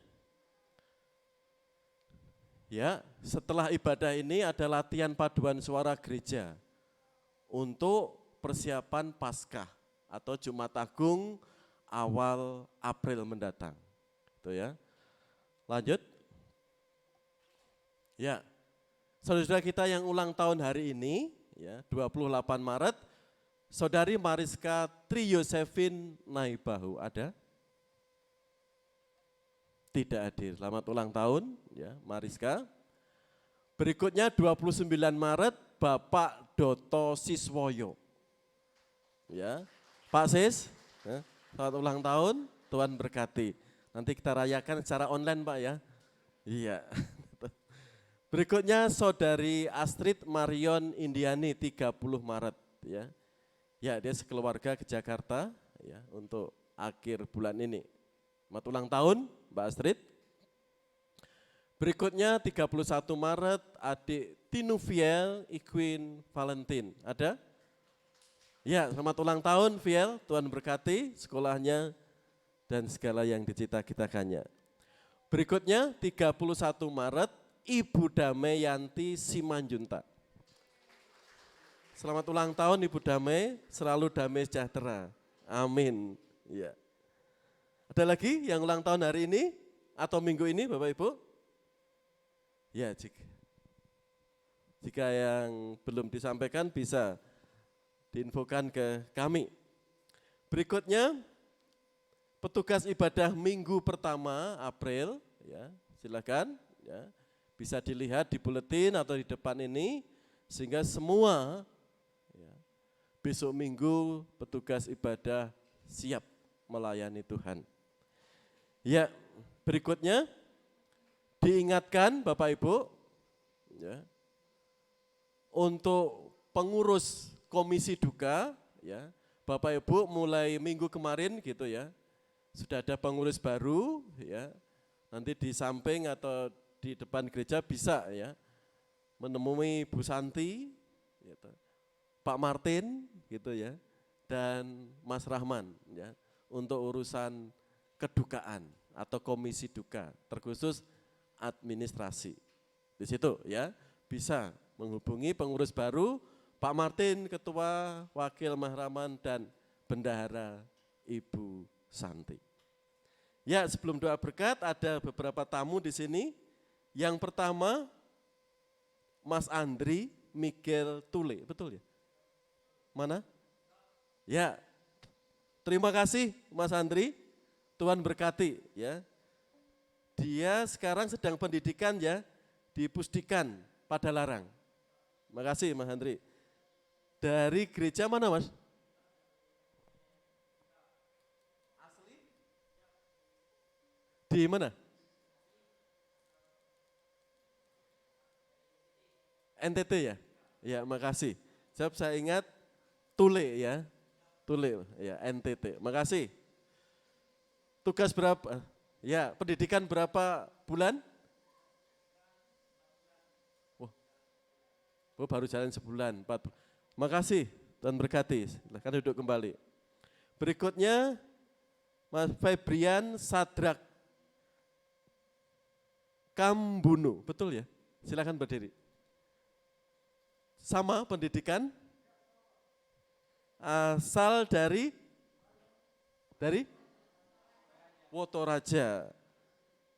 Ya, setelah ibadah ini ada latihan paduan suara gereja untuk persiapan Paskah atau Jumat Agung awal April mendatang. Itu ya. Lanjut. Ya. Saudara-saudara kita yang ulang tahun hari ini ya, 28 Maret, Saudari Mariska Tri Yosefin Naibahu ada? Tidak hadir. Selamat ulang tahun ya Mariska. Berikutnya 29 Maret Bapak Doto Siswoyo. Ya. Pak Sis, ya, selamat ulang tahun, Tuhan berkati. Nanti kita rayakan secara online Pak ya. Iya. Berikutnya Saudari Astrid Marion Indiani 30 Maret ya. Ya, dia sekeluarga ke Jakarta ya untuk akhir bulan ini. Selamat ulang tahun Mbak Astrid. Berikutnya 31 Maret adik Tinuviel Iquin Valentin. Ada? Ya, selamat ulang tahun Viel, Tuhan berkati sekolahnya dan segala yang dicita-citakannya. Berikutnya 31 Maret Ibu Dameyanti Simanjunta. Selamat ulang tahun Ibu Damai, selalu damai sejahtera. Amin. Ya. Ada lagi yang ulang tahun hari ini atau minggu ini Bapak Ibu? Ya, jika yang belum disampaikan bisa diinfokan ke kami. Berikutnya petugas ibadah minggu pertama April, ya, silakan ya, bisa dilihat di buletin atau di depan ini sehingga semua ya, besok minggu petugas ibadah siap melayani Tuhan. Ya, berikutnya diingatkan Bapak Ibu ya, untuk pengurus komisi duka ya, Bapak Ibu mulai minggu kemarin gitu ya, sudah ada pengurus baru ya, nanti di samping atau di depan gereja bisa ya menemui Bu Santi, gitu, Pak Martin gitu ya, dan Mas Rahman ya untuk urusan kedukaan atau komisi duka, terkhusus administrasi. Di situ ya bisa menghubungi pengurus baru, Pak Martin ketua, wakil Mas Rahman dan bendahara Ibu Santi. Ya, sebelum doa berkat ada beberapa tamu di sini. Yang pertama Mas Andri Miguel Tule, betul ya? Mana? Ya, terima kasih Mas Andri, Tuhan berkati ya. Dia sekarang sedang pendidikan ya di Pusdikan Padalarang. Terima kasih Mas Andri. Dari gereja mana Mas? Asli? Di mana? NTT ya? Ya, makasih. Saya ingat Tule ya. Tule ya, NTT. Makasih. Tugas berapa? Ya, pendidikan berapa bulan? Oh, baru jalan sebulan, 4. Makasih, Tuhan berkati. Silakan duduk kembali. Berikutnya Mas Febrian Sadrak Kambunu, betul ya? Silakan berdiri. Sama pendidikan, asal dari Toraja.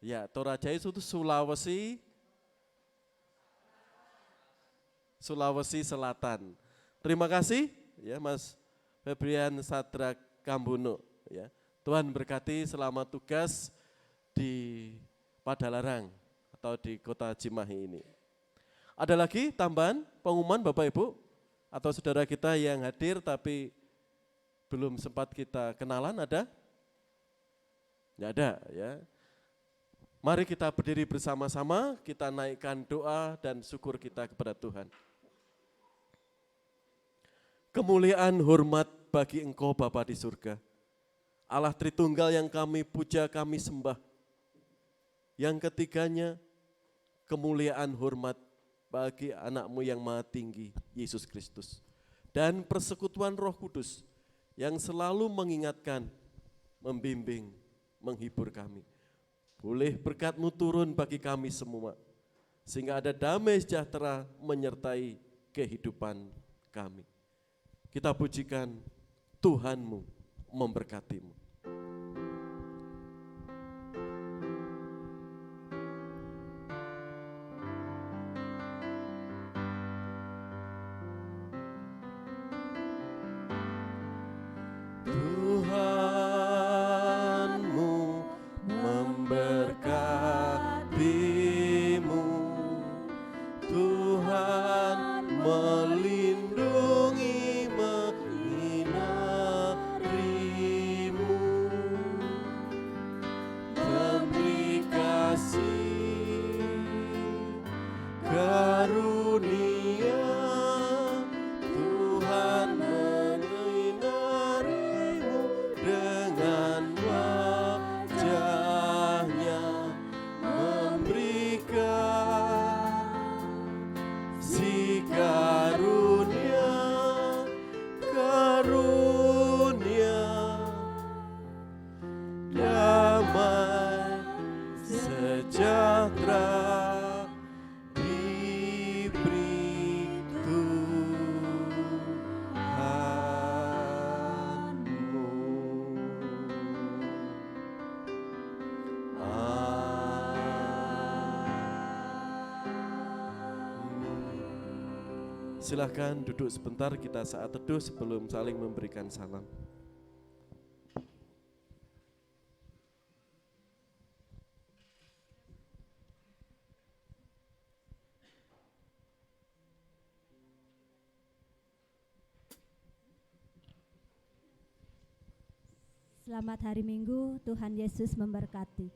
Ya, Toraja itu Sulawesi Selatan. Terima kasih ya Mas Febrian Sadrak Kambuno ya. Tuhan berkati selama tugas di Padalarang atau di Kota Cimahi ini. Ada lagi tambahan pengumuman Bapak Ibu atau saudara kita yang hadir tapi belum sempat kita kenalan, ada? Tidak ada ya. Mari kita berdiri bersama-sama, kita naikkan doa dan syukur kita kepada Tuhan. Kemuliaan hormat bagi Engkau Bapa di surga. Allah Tritunggal yang kami puja, kami sembah. Yang ketiganya, kemuliaan hormat bagi anak-Mu yang maha tinggi, Yesus Kristus. Dan persekutuan Roh Kudus yang selalu mengingatkan, membimbing, menghibur kami. Boleh berkat-Mu turun bagi kami semua, sehingga ada damai sejahtera menyertai kehidupan kami. Kita pujikan Tuhan-Mu memberkati-Mu. Tuhanmu memberkati-Mu, Tuhan melindungi menyinari-Mu, memberi kasih karunia, Tuhan menyinari-Mu dengan wajahnya, memberikan si karunia, damai sejahtera diberi Tuhanmu. Silahkan duduk sebentar, kita saat teduh sebelum saling memberikan salam. Selamat hari Minggu, Tuhan Yesus memberkati.